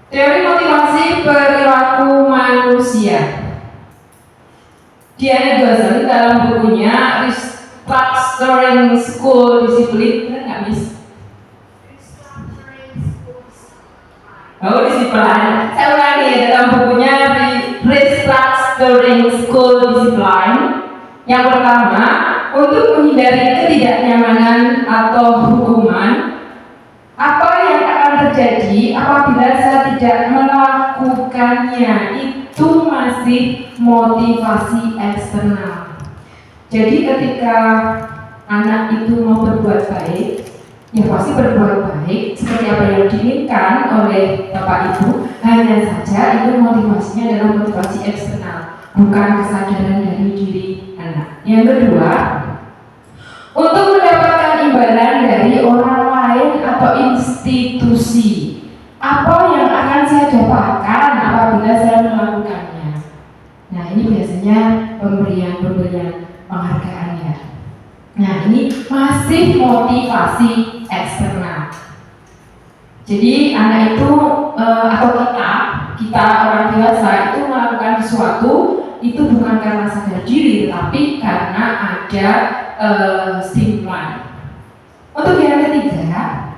Teori motivasi perilaku manusia. Diana Dawson dalam bukunya Restructuring School Discipline, benar nggak, Miss? Oh, disiplin. Saya ulangi ya, dalam bukunya Restructuring School Discipline. Yang pertama, untuk menghindari ketidaknyamanan atau hukuman, apa yang akan terjadi apabila saya tidak melakukannya itu masih motivasi eksternal. Jadi ketika anak itu mau berbuat baik, ya pasti berbuat baik seperti apa yang diinginkan oleh Bapak Ibu. Hanya saja itu motivasinya adalah motivasi eksternal, bukan kesadaran dari diri anak. Yang kedua, untuk mendapatkan imbalan dari orang lain atau institusi, apa yang akan saya dapatkan apabila saya melakukannya? Nah, ini biasanya pemberian penghargaan ya. Nah, ini masih motivasi eksternal. Jadi anak itu atau kita orang dewasa itu melakukan sesuatu itu bukan karena sadar diri, tapi karena ada stimulan. Untuk yang ketiga,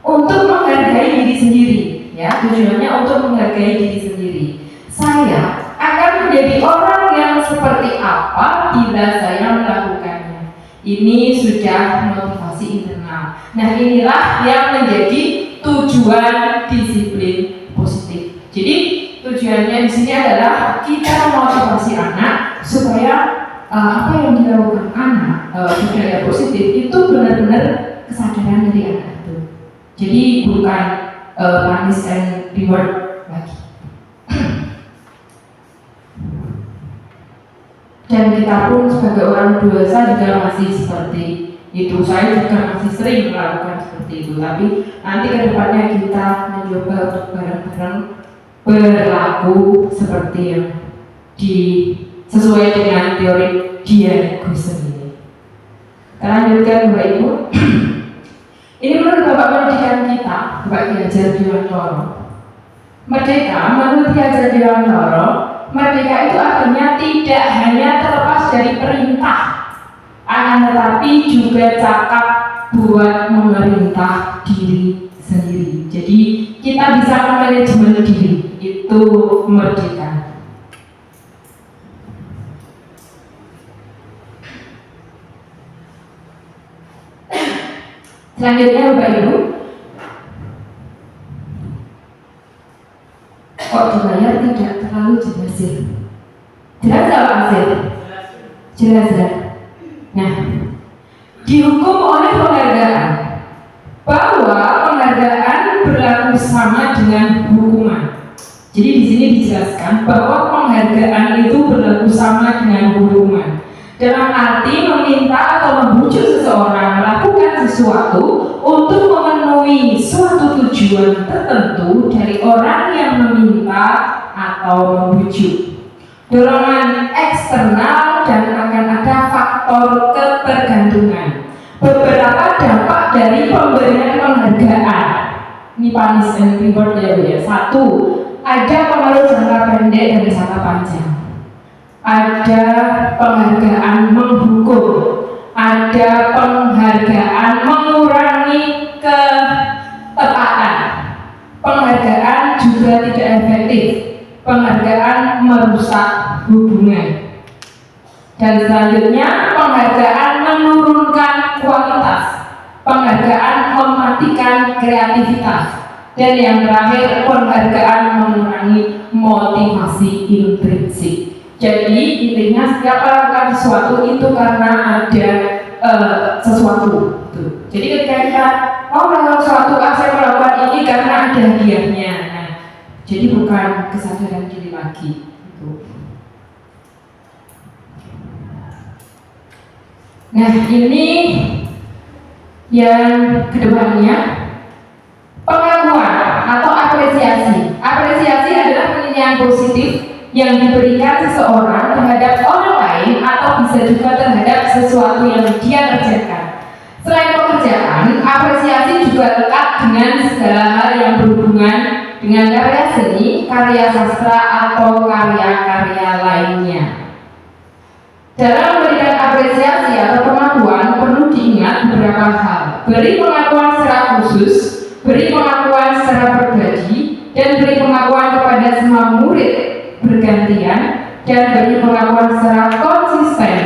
untuk menghargai diri sendiri, ya tujuannya untuk menghargai diri sendiri. Saya akan menjadi orang yang seperti apa bila saya melakukannya. Ini sudah motivasi internal. Nah, inilah yang menjadi tujuan disiplin positif. Jadi tujuannya di sini adalah kita memotivasi anak supaya apa yang dilakukan anak budaya positif itu benar-benar kesadaran dari anak itu. Jadi bukan punish and reward. dan kita pun sebagai orang dewasa juga masih seperti itu. Saya juga masih sering melakukan seperti itu, tapi nanti ke depannya kita mencoba untuk bareng-bareng berlaku seperti yang sesuai dengan teori Diagusen ini. Kita lanjutkan Bapak Ibu. Ini menurut Bapak pendidikan kita, Bapak Ki Hajar Dewantara. Merdeka menurut Ki Hajar Dewantara, merdeka itu artinya tidak hanya terlepas dari perintah, akan tetapi juga cakap buat memerintah diri sendiri. Jadi kita bisa memanajemen diri, itu merdeka. Selanjutnya Bapak Ibu, kok di layar tidak terlalu jelas ya? Jelas nggak Pak Asir? Jelas ya? Nah, dihukum oleh penghargaan, bahwa penghargaan berlaku sama dengan hukuman. Jadi di sini dijelaskan bahwa penghargaan itu berlaku sama dengan hukuman. Dalam arti meminta atau membujuk seseorang melakukan sesuatu untuk memenuhi suatu tujuan tertentu dari orang yang meminta atau membujuk. Dorongan eksternal dan akan ada faktor ketergantungan. Beberapa dampak dari pemberian penghargaan. Ini punishment and reward ya. Satu, ada pengaruh jangka pendek dan jangka panjang. Ada penghargaan menghukum, ada penghargaan mengurangi ketepatan, penghargaan juga tidak efektif, penghargaan merusak hubungan, dan selanjutnya penghargaan menurunkan kualitas, penghargaan mematikan kreativitas, dan yang terakhir penghargaan mengurangi motivasi intrinsik. Jadi intinya setiap melakukan sesuatu itu karena ada sesuatu. Jadi ketika kita mau melakukan sesuatu, saya melakukan ini karena ada hadiahnya. Nah, jadi bukan kesadaran diri lagi. Nah, ini yang kedepannya pengakuan atau apresiasi. Apresiasi adalah penilaian positif yang diberikan seseorang terhadap orang lain atau bisa juga terhadap sesuatu yang dia kerjakan. Selain pekerjaan, apresiasi juga lekat dengan segala hal yang berhubungan dengan karya seni, karya sastra, atau karya-karya lainnya. Dalam memberikan apresiasi atau pengakuan perlu diingat beberapa hal. Beri pengakuan secara khusus, beri pengakuan secara pribadi, dan beri pengakuan kepada semua murid bergantian, dan beri pengakuan secara konsisten,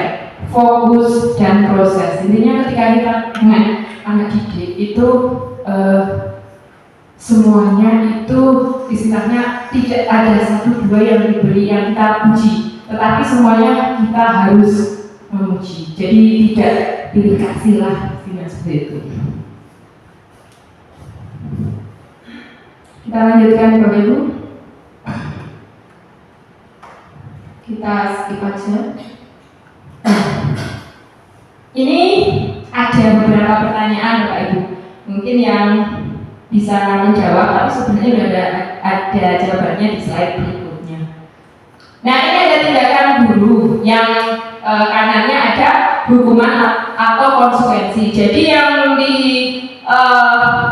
fokus, dan proses. Intinya ketika kita dengan anak didik itu semuanya itu istilahnya tidak ada satu dua yang diberi yang kita puji, tetapi semuanya kita harus memuji. Jadi tidak pilih kasih lah, seperti itu. Kita lanjutkan Bapak Ibu. Kita skip aja. Ini ada beberapa pertanyaan Bapak Ibu, mungkin yang bisa menjawab, tapi sebenarnya sudah ada jawabannya di slide berikutnya. Nah, ini ada tindakan guru yang kanannya ada hukuman atau konsekuensi. Jadi yang di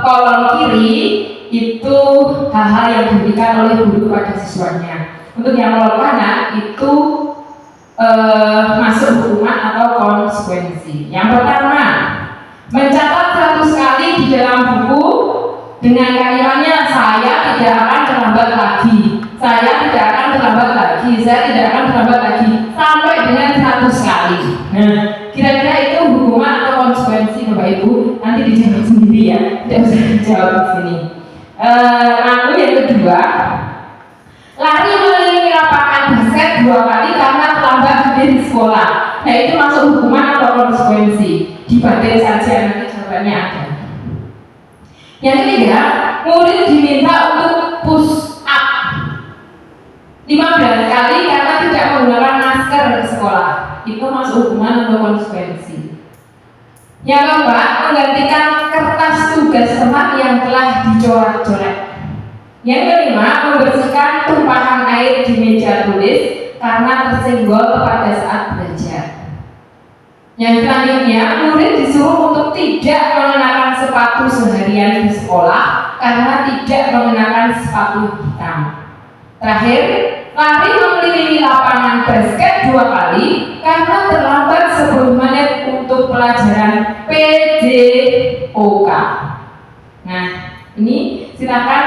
kolom kiri itu hal-hal yang diberikan oleh guru pada siswanya. Untuk yang kolom kanan itu masuk hukuman atau konsekuensi. Yang pertama, mencatat 100 kali di dalam buku dengan kalimatnya saya tidak akan terlambat lagi, saya tidak akan terlambat lagi, saya tidak akan terlambat lagi, sampai dengan 100 kali. Nah, kira-kira itu hukuman atau konsekuensi Bapak Ibu? Nanti dijawab sendiri ya, tidak usah dijawab di sini. Lalu yang kedua, lari mengelilingi lapangan basket 2 kali karena terlambat hadir di sekolah. Nah, itu masuk hukuman atau konsekuensi? Dibatin saja, nanti jawabannya ada. Yang ketiga, murid diminta untuk push up 15 kali karena tidak menggunakan masker di sekolah. itu masuk hukuman atau konsekuensi. Yang keempat, menggantikan kertas tugas teman yang telah dicoret-coret. Yang kelima, membersihkan tumpahan air di meja tulis karena tersenggol pada saat belajar. Yang selanjutnya, murid disuruh untuk tidak mengenakan sepatu seharian di sekolah karena tidak mengenakan sepatu hitam. Terakhir, lari mengelilingi lapangan basket 2 kali karena terlambat 10 menit untuk pelajaran PJOK. Nah, ini silakan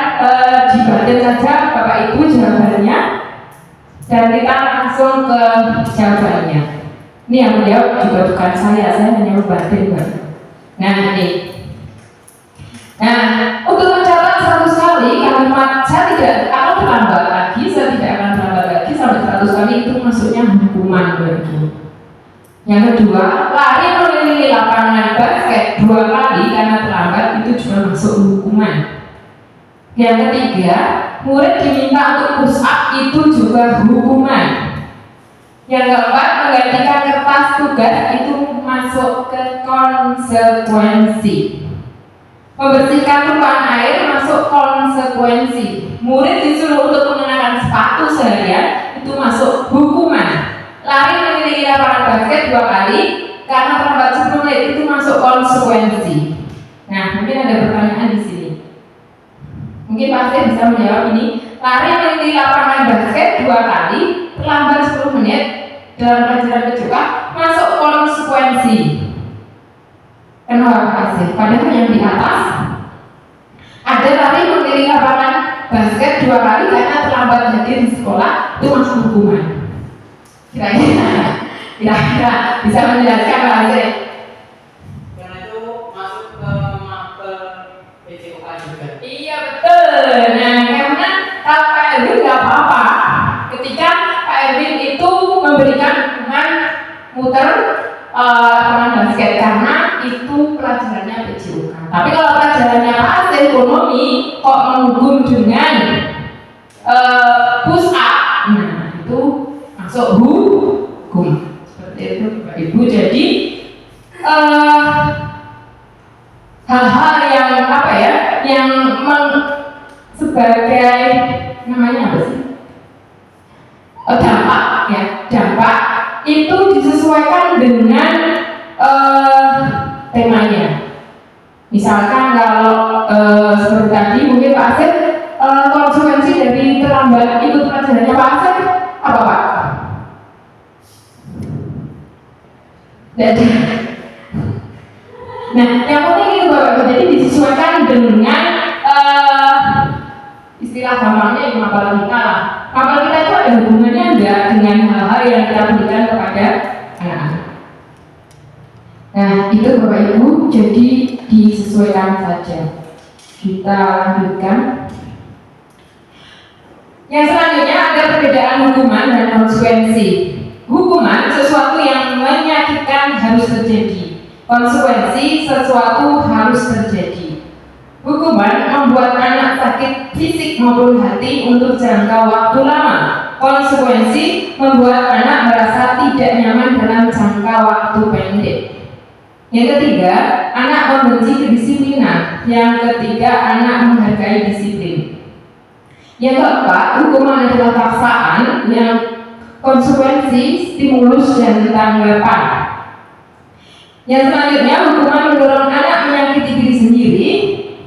dibaca saja Bapak Ibu jawabannya dan kita langsung ke jawabannya. Ini yang menjawab juga bukan saya hanya membantu. Nah, ini. Nah, untuk mencatat 100 kali kalimat saya tidak akan terlambat lagi, saya tidak akan terlambat lagi sampai 100 kali itu masuknya hukuman begitu. Yang kedua, lari mengelilingi lapangan basket 2 kali karena terlambat itu juga masuk hukuman. Yang ketiga, murid diminta untuk push up itu juga hukuman. Yang keempat, menggantikan kertas tugas itu masuk ke konsekuensi. Membersihkan tumpahan air masuk konsekuensi. Murid disuruh untuk mengenakan sepatu seharian itu masuk hukuman. Lari mengelilingi lapangan basket 2 kali karena terlambat 10 menit itu masuk konsekuensi. Nah, mungkin ada pertanyaan di sini. Mungkin pasti bisa menjawab ini. Lari mengelilingi lapangan basket 2 kali terlambat 10 menit dalam pelajaran PJOK masuk konsekuensi. Kenapa pasti? Padahal yang di atas ada lari mengelilingi lapangan basket 2 kali karena terlambat hadir di sekolah itu masuk hukuman. Kira-kira bisa menjelaskan Pak Azri? Karena itu masuk ke mapel PJOK juga. Iya betul. Nah, karena kalau Pak Erwin nggak apa-apa ketika Pak Erwin itu memberikan hukuman muter lapangan basket karena itu pelajarannya PJOK. Tapi kalau pelajarannya Pak Azri ekonomi kok menghukum dengan push up, nah itu masuk hukum. Seperti itu Bapak Ibu. Jadi hal-hal yang apa ya, yang sebagai namanya apa sih? Dampak ya, dampak itu disesuaikan dengan temanya. Misalkan kalau seperti tadi mungkin Pak Asep konsekuensi dari terlambat ikut pelajarannya Pak Asep apa Pak? Jadi, nah yang penting itu Bapak, jadi disesuaikan dengan istilah gampangnya yang mapel kita lah. Mapel kita itu ada hubungannya enggak dengan hal-hal yang kita berikan kepada anak-anak. Nah itu Bapak Ibu, jadi disesuaikan saja. Kita lanjutkan. Yang selanjutnya ada perbedaan hukuman dan konsekuensi. Hukuman sesuatu yang menyakitkan harus terjadi. Konsekuensi sesuatu harus terjadi. Hukuman membuat anak sakit fisik maupun hati untuk jangka waktu lama. Konsekuensi membuat anak merasa tidak nyaman dalam jangka waktu pendek. Yang ketiga, anak membenci kedisiplinan. Yang ketiga, anak menghargai disiplin. Yang keempat, hukuman adalah paksaan. Yang konsekuensi, stimulus, dan tanggapan. Yang selanjutnya, hukuman mendorong anak menyakiti diri sendiri.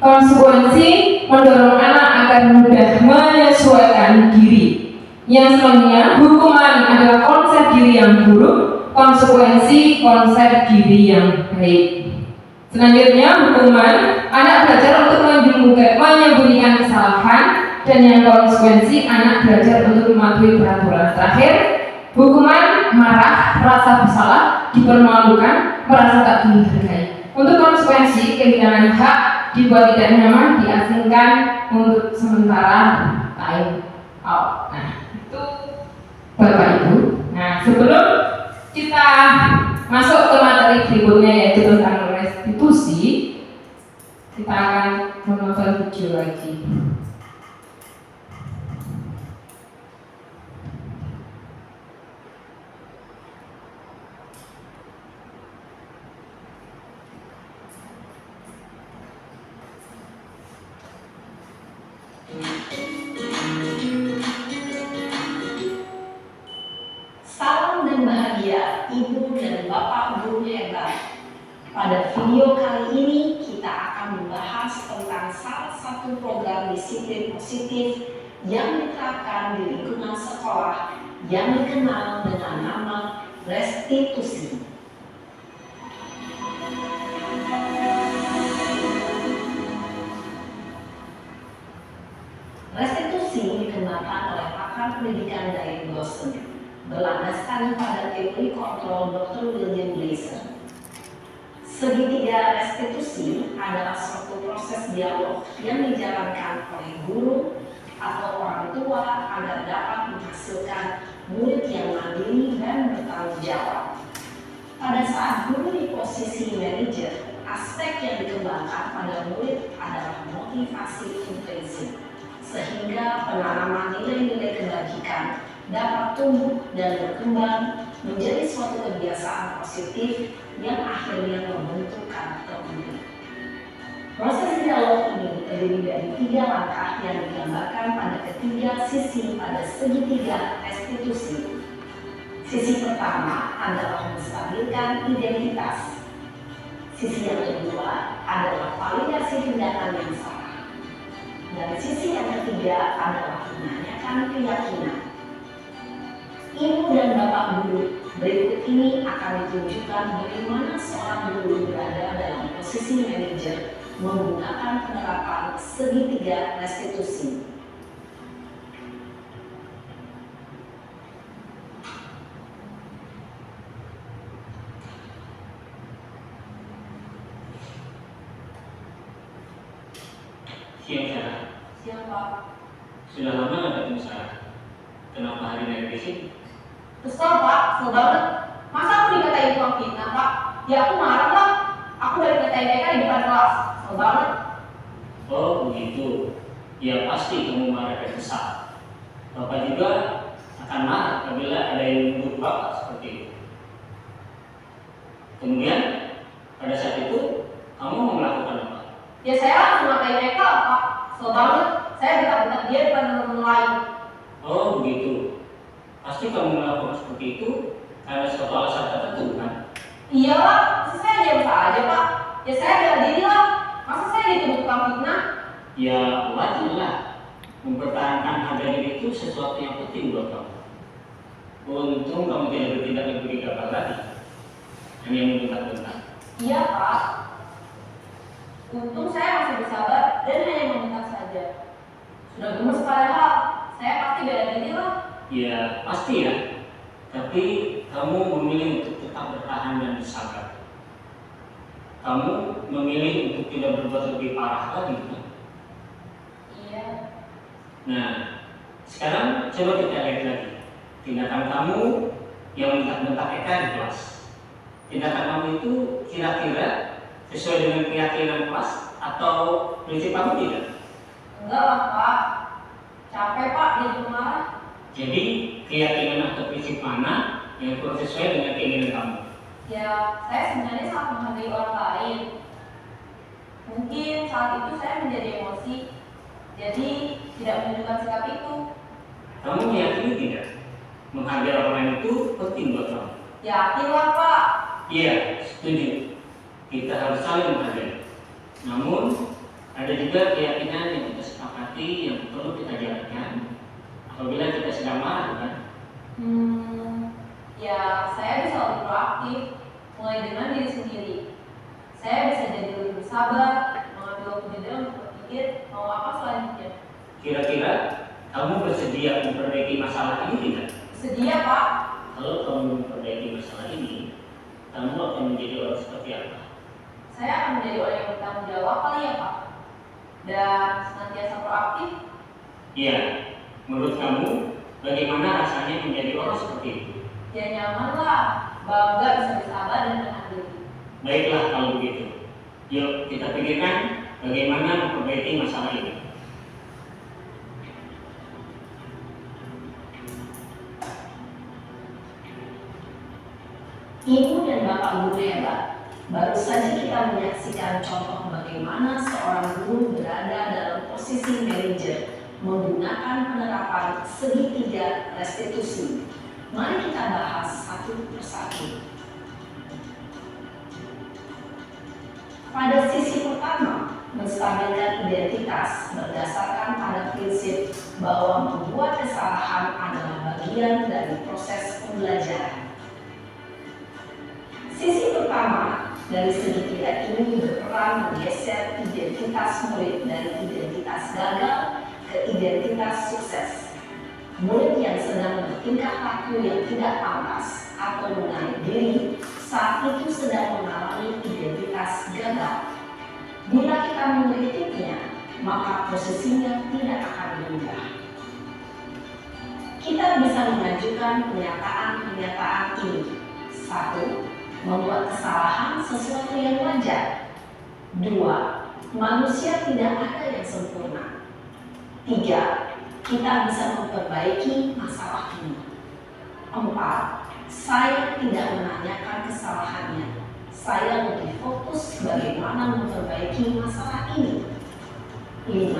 Konsekuensi mendorong anak agar mudah menyesuaikan diri. Yang selanjutnya, hukuman adalah konsep diri yang buruk. Konsekuensi konsep diri yang baik. Selanjutnya, hukuman anak belajar untuk menyembunyikan kesalahan. Dan yang konsekuensi anak belajar untuk mematuhi peraturan. Terakhir, hukuman marah, merasa bersalah, dipermalukan, merasa tak dihargai. Untuk konsekuensi kehilangan hak, dibuat tidak nyaman, diasingkan untuk sementara time out. Nah itu Bapak Ibu. Nah sebelum kita masuk ke materi berikutnya yaitu tentang restitusi, kita akan menonton video lagi. Pada video kali ini kita akan membahas tentang salah satu program disiplin positif yang diterapkan di lingkungan sekolah yang dikenal dengan nama restitusi. Restitusi dikembangkan oleh pakar pendidikan dari Boston, berlandaskan pada teori kontrol Dr. William Gleiser. Segitiga restitusi adalah suatu proses dialog yang dijalankan oleh guru atau orang tua agar dapat menghasilkan murid yang mandiri dan bertanggung jawab. Pada saat guru di posisi manajer, aspek yang dikembangkan pada murid adalah motivasi intrinsik, sehingga penanaman nilai-nilai kebajikan dapat tumbuh dan berkembang menjadi suatu kebiasaan positif yang akhirnya membentuk karakter diri. Proses dialog ini terdiri dari 3 langkah yang digambarkan pada ketiga sisi pada segitiga restitusi. Sisi pertama adalah menstabilkan identitas. Sisi yang kedua adalah validasi tindakan yang salah. Dan sisi yang ketiga adalah menanyakan keyakinan. Ibu dan Bapak Guru, berikut ini akan ditunjukkan bagaimana seorang guru berada dalam posisi manajer menggunakan penerapan segitiga restitusi. Siang Sarah. Siang Pak. Sudah lama nggak ketemu Sarah? Kenapa hari ini ada di sini? Kesel Pak, kesel banget. Masa aku dikatain tukang fitnah Pak? Ya aku marah lah. Aku dari katain mereka di depan kelas. Kesel banget. Oh begitu. Ya pasti kamu marah dan kesal. Bapak juga akan marah apabila ada yang menuduh Bapak seperti itu. Kemudian pada saat itu kamu mau melakukan apa? Ya saya langsung ngatain mereka lah Pak. Kesel banget. Saya bentak-bentak dia depan teman-teman lain. Oh begitu. Pasti kamu melakukan seperti itu karena suatu alasan tertentu kan? Iya lah, masa saya diam saja Pak? Ya saya bela diri lah. Masa saya dituduh tukang fitnah? Ya wajar lah. Mempertahankan harga diri itu sesuatu yang penting buat kamu. Untung kamu tidak bertindak lebih gegabah lagi. Hanya membentak-bentak. Iya Pak. Untung saya masih bersabar dan hanya membentak saja. Sudah gemes padahal, saya pasti bela diri lah. Ya pasti ya. Tapi kamu memilih untuk tetap bertahan dan bersabar. Kamu memilih untuk tidak berbuat lebih parah lagi kan? Iya. Nah, sekarang coba kita lihat lagi. Tindakan kamu yang bentak-bentak Eka di kelas. Tindakan kamu itu kira-kira sesuai dengan keyakinan kelas atau prinsip kamu tidak? Enggak lah Pak. Capek Pak jadi pemarah. Jadi keyakinan atau prinsip mana yang kurang sesuai dengan keinginan kamu? Ya, saya sebenarnya sangat menghargai orang lain. Mungkin saat itu saya menjadi emosi, jadi tidak menunjukkan sikap itu. Kamu meyakini tidak? Menghargai orang lain itu penting buat kamu. Yakin lah Pak. Iya, setuju. Kita harus saling menghargai. Namun, ada juga keyakinan yang kita sepakati yang perlu kita jalankan apabila kita sedang marah, kan? Ya saya bisa lebih proaktif, mulai dengan diri sendiri. Saya bisa jadi lebih bersabar, mengambil waktu jeda untuk berpikir mau apa selanjutnya. Kira-kira kamu bersedia memperbaiki masalah ini tidak? Sedia Pak. Kalau kamu memperbaiki masalah ini, kamu akan menjadi orang seperti apa? Saya akan menjadi orang yang bertanggung jawab kali ya Pak. Dan senantiasa proaktif. Iya, menurut kamu bagaimana rasanya menjadi orang seperti itu? Ya nyaman lah, bangga bisa bersabar dan menahan diri. Baiklah kalau begitu. Yuk kita pikirkan bagaimana memperbaiki masalah ini. Ibu dan Bapak Guru hebat. Baru saja kita menyaksikan contoh bagaimana seorang guru berada dalam posisi manajer menggunakan penerapan segitiga restitusi. Mari kita bahas satu persatu. Pada sisi pertama, menstabilkan identitas berdasarkan pada prinsip bahwa membuat kesalahan adalah bagian dari proses pembelajaran. Sisi pertama dari segitiga ini berperan menggeser identitas murid dari identitas gagal ke identitas sukses. Murid yang sedang bertingkah laku yang tidak pantas atau menarik diri saat itu sedang mengalami identitas gagal. Bila kita mengkritiknya, maka posisinya tidak akan berubah. Kita bisa mengajukan pernyataan-pernyataan ini. 1. Membuat kesalahan sesuatu yang wajar. 2. Manusia tidak ada yang sempurna. 3. Kita bisa memperbaiki masalah ini. 4. Saya tidak menanyakan kesalahannya. Saya lebih fokus bagaimana memperbaiki masalah ini. 5.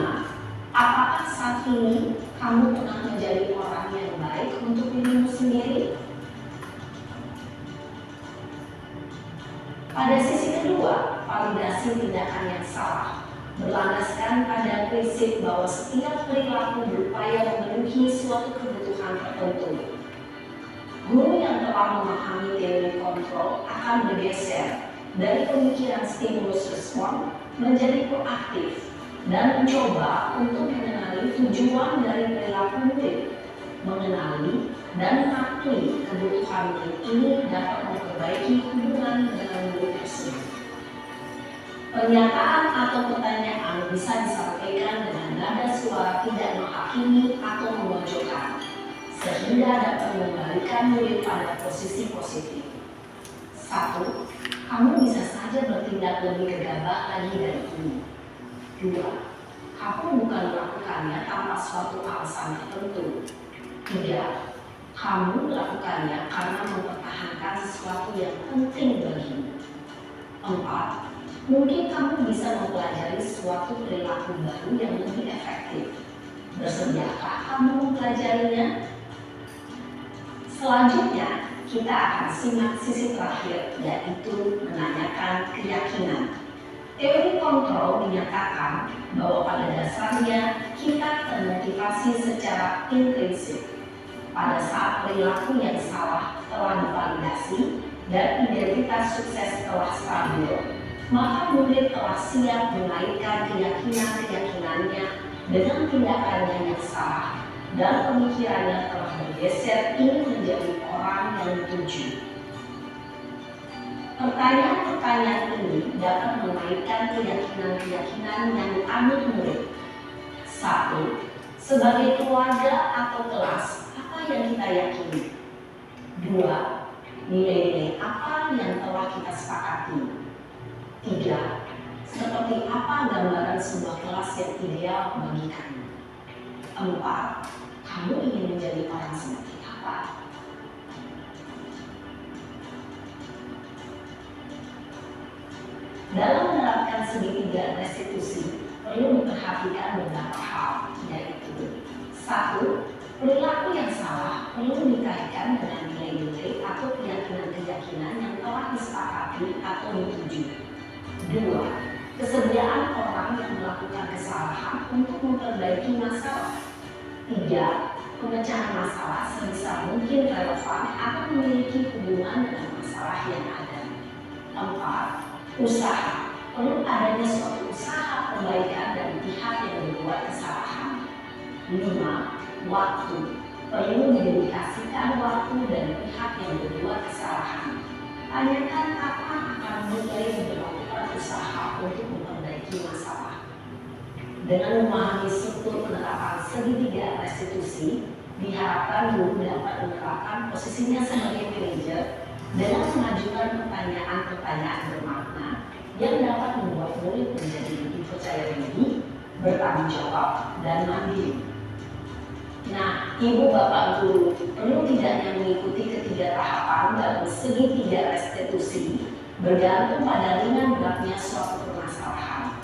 Apakah saat ini kamu telah menjadi orang yang baik untuk dirimu sendiri? Pada sisi kedua, validasi tindakan yang salah berlandaskan pada prinsip bahwa setiap perilaku berupaya memenuhi suatu kebutuhan tertentu. Guru yang telah memahami teori kontrol akan bergeser dari pemikiran stimulus respon menjadi proaktif dan mencoba untuk mengenali tujuan dari perilaku murid, mengenali dan mengakui kebutuhan murid ini dapat memperbaiki hubungan dengan murid tersebut. Pernyataan atau pertanyaan bisa disampaikan dengan nada suara tidak menghakimi atau memojokkan, sehingga dapat mengembalikan murid pada posisi positif. 1. Kamu bisa saja bertindak lebih gegabah lagi dari ini. 2. Kamu bukan melakukannya tanpa suatu alasan tertentu. 3. Kamu melakukannya karena mempertahankan sesuatu yang penting bagimu. 4. Mungkin kamu bisa mempelajari suatu perilaku baru yang lebih efektif. Bersediakah kamu mempelajarinya? Selanjutnya, kita akan simak sisi terakhir, yaitu menanyakan keyakinan. Teori kontrol menyatakan bahwa pada dasarnya kita termotivasi secara intrinsik. Pada saat perilaku yang salah telah divalidasi dan identitas sukses telah stabil, maka murid telah siap mengaitkan keyakinan-keyakinannya dengan tindakannya yang salah, dan pemikirannya telah bergeser ingin menjadi orang yang dituju. Pertanyaan-pertanyaan ini dapat mengaitkan keyakinan-keyakinan yang dianut murid. 1. Sebagai keluarga atau kelas, apa yang kita yakini? 2. Nilai-nilai apa yang telah kita sepakati? 3. Seperti apa gambaran sebuah kelas yang ideal bagi kamu? 4. Kamu ingin menjadi orang seperti apa? Dalam menerapkan segitiga restitusi, perlu memperhatikan beberapa hal, yaitu 1. Perilaku yang salah perlu dikaitkan dengan nilai-nilai atau keyakinan-keyakinan yang telah disepakati atau dituju. 2. Kesediaan orang yang melakukan kesalahan untuk memperbaiki masalah. 3. Pemecahan masalah sebisa mungkin relevan atau memiliki hubungan dengan masalah yang ada. 4. Usaha. Perlu adanya suatu usaha perbaikan dari pihak yang berbuat kesalahan. 5. Waktu. Perlu mendedikasikan waktu dari pihak yang berbuat kesalahan. Tanyakan kapan akan mulai melakukan usaha untuk memperbaiki masalah. Dengan memahami struktur penerapan segitiga restitusi, diharapkan guru dapat menerapkan posisinya sebagai manajer dengan mengajukan pertanyaan-pertanyaan bermakna yang dapat membuat murid menjadi lebih percaya diri, bertanggung jawab, dan mandiri. Nah, Ibu Bapak Guru perlu tidaknya mengikuti ketiga tahapan dalam segitiga restitusi bergantung pada ringan beratnya suatu permasalahan.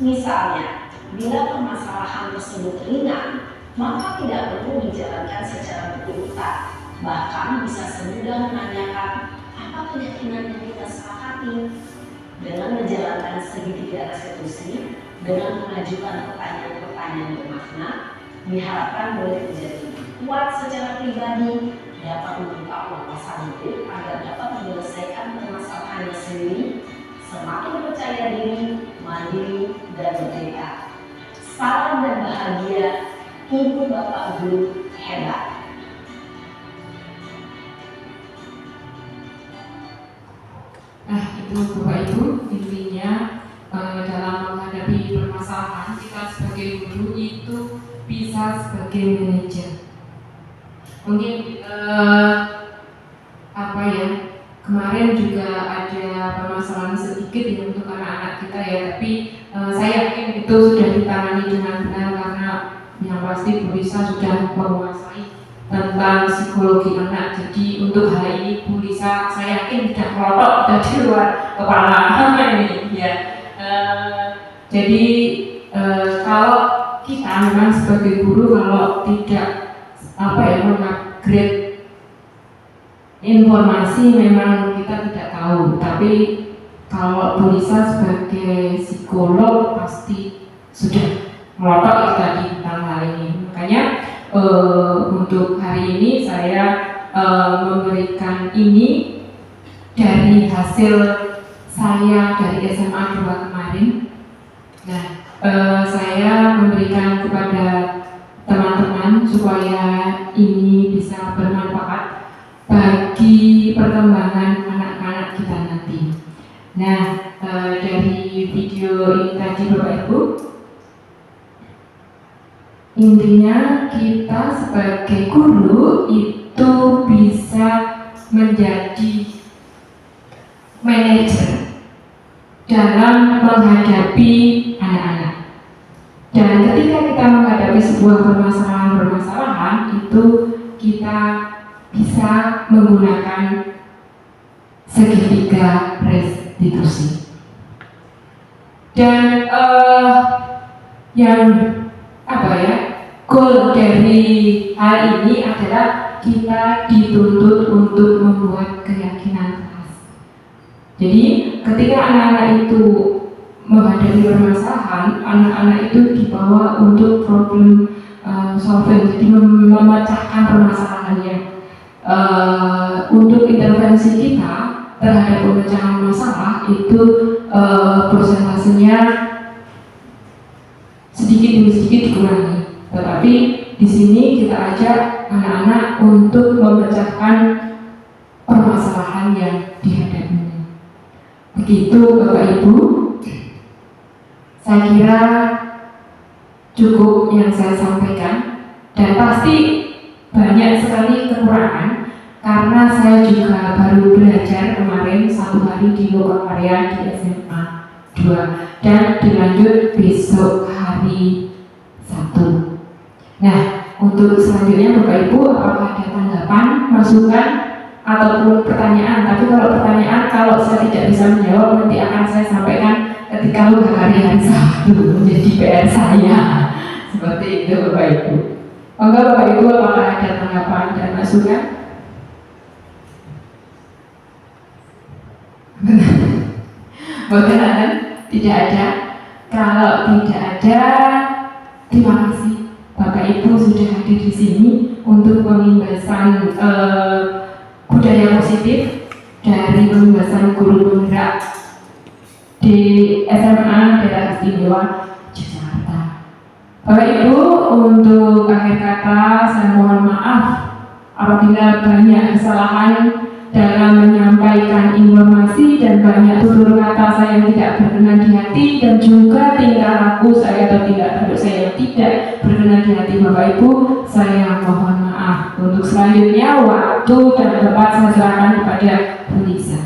Misalnya, bila permasalahan tersebut ringan, maka tidak perlu dijalankan secara berurutan. Bahkan bisa semudah menanyakan apa keyakinan yang kita sepakati. Dengan menjalankan menjalankan segitiga restitusi dengan mengajukan pertanyaan-pertanyaan bermakna, diharapkan boleh menjadi kuat secara pribadi, dapat membuka wawasan hidup agar dapat menyelesaikan permasalahannya sendiri, semakin percaya diri, mandiri, dan merdeka. Salam dan bahagia, Ibu Bapak Guru hebat. Nah, itu Bapak Ibu, intinya dalam menghadapi permasalahan kita sebagai guru itu bisa sebagai manajer. Mungkin kemarin juga ada permasalahan sedikit ya untuk anak-anak kita ya, tapi saya yakin itu sudah ditangani dengan benar karena yang pasti Bu Lisa sudah menguasai tentang psikologi anak. Jadi untuk hal ini Bu Lisa saya yakin tidak melotot dari luar kepala ini ya. Jadi kalau kita memang sebagai guru kalau tidak mengupgrade informasi memang kita tidak tahu, tapi kalau Bu Lisa sebagai psikolog pasti sudah melotot tadi tentang hal ini. Makanya untuk hari ini saya memberikan ini dari hasil saya dari SMA 2 kemarin. Nah, saya memberikan kepada teman-teman supaya ini bisa bermanfaat bagi perkembangan anak-anak kita nanti. Nah, dari video ini tadi Bapak Ibu, intinya kita sebagai guru itu bisa menjadi manajer dalam menghadapi anak-anak. Dan ketika kita menghadapi sebuah permasalahan itu kita bisa menggunakan segitiga restitusi. Dan goal dari hal ini adalah kita dituntut untuk membuat keyakinan keras. Jadi ketika anak-anak itu menghadapi permasalahan, anak-anak itu dibawa untuk problem solving, jadi memecahkan permasalahannya. Untuk intervensi kita terhadap pemecahan masalah itu persentasenya sedikit demi sedikit dikurangi. Tetapi di sini kita ajak anak-anak untuk memecahkan permasalahan yang dihadapinya. Begitu Bapak Ibu, saya kira cukup yang saya sampaikan, dan pasti banyak sekali kekurangan karena saya juga baru belajar kemarin 1 hari di lokal area di SMA 2 dan dilanjut besok hari Sabtu. Nah, untuk selanjutnya Bapak Ibu, apakah ada tanggapan, masukan, ataupun pertanyaan? Tapi kalau pertanyaan, kalau saya tidak bisa menjawab, nanti akan saya sampaikan ketika hari Sabtu menjadi PR saya. Seperti itu Bapak Ibu. Maka Bapak Ibu, apakah ada tanggapan dan masukan? Bagaimana? Tidak ada. Kalau tidak ada, terima kasih Bapak Ibu sudah hadir di sini untuk pemimbasan budaya positif dari pemimbasan guru penggerak di SMA Daerah Istimewa Jakarta. Bapak Ibu, untuk akhir kata saya mohon maaf apabila banyak kesalahan dalam menyampaikan informasi dan banyak tutur kata saya yang tidak berkenan di hati, dan juga tingkah laku saya atau tidak tanduk saya yang tidak berkenan di hati Bapak Ibu, saya mohon maaf. Untuk selanjutnya waktu dan tempat saya serahkan kepada Bu Lisa.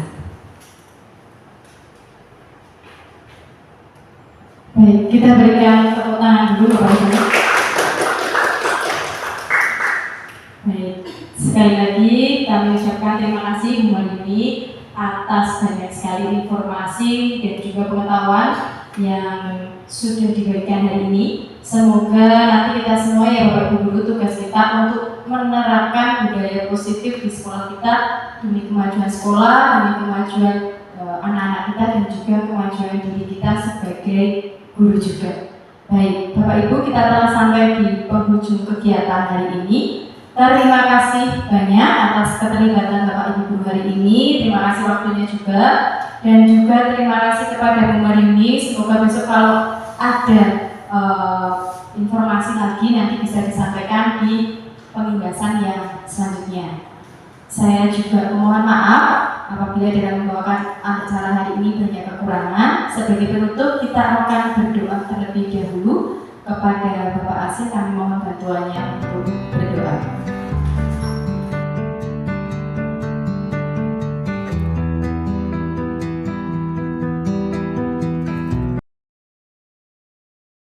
Baik, kita berikan tepuk tangan dulu Bapak Ibu. Baik, sekali lagi kami ucapkan terima kasih Bu Malini atas banyak sekali informasi dan juga pengetahuan yang sudah diberikan hari ini. Semoga nanti kita semua ya Bapak Ibu guru, tugas kita untuk menerapkan budaya positif di sekolah kita demi kemajuan sekolah, demi kemajuan anak-anak kita dan juga kemajuan diri kita sebagai guru juga. Baik, Bapak Ibu, kita telah sampai di penghujung kegiatan hari ini. Terima kasih banyak atas keterlibatan Bapak Ibu guru hari ini. Terima kasih waktunya juga, dan juga terima kasih kepada Bu Marini. Semoga besok kalau ada informasi lagi nanti bisa disampaikan di penginggasan yang selanjutnya. Saya juga memohon maaf apabila dalam membawakan acara hari ini banyak kekurangan. Sebagai penutup, kita akan berdoa terlebih dahulu kepada Bapak Asih. Kami mohon bantuannya untuk berdoa.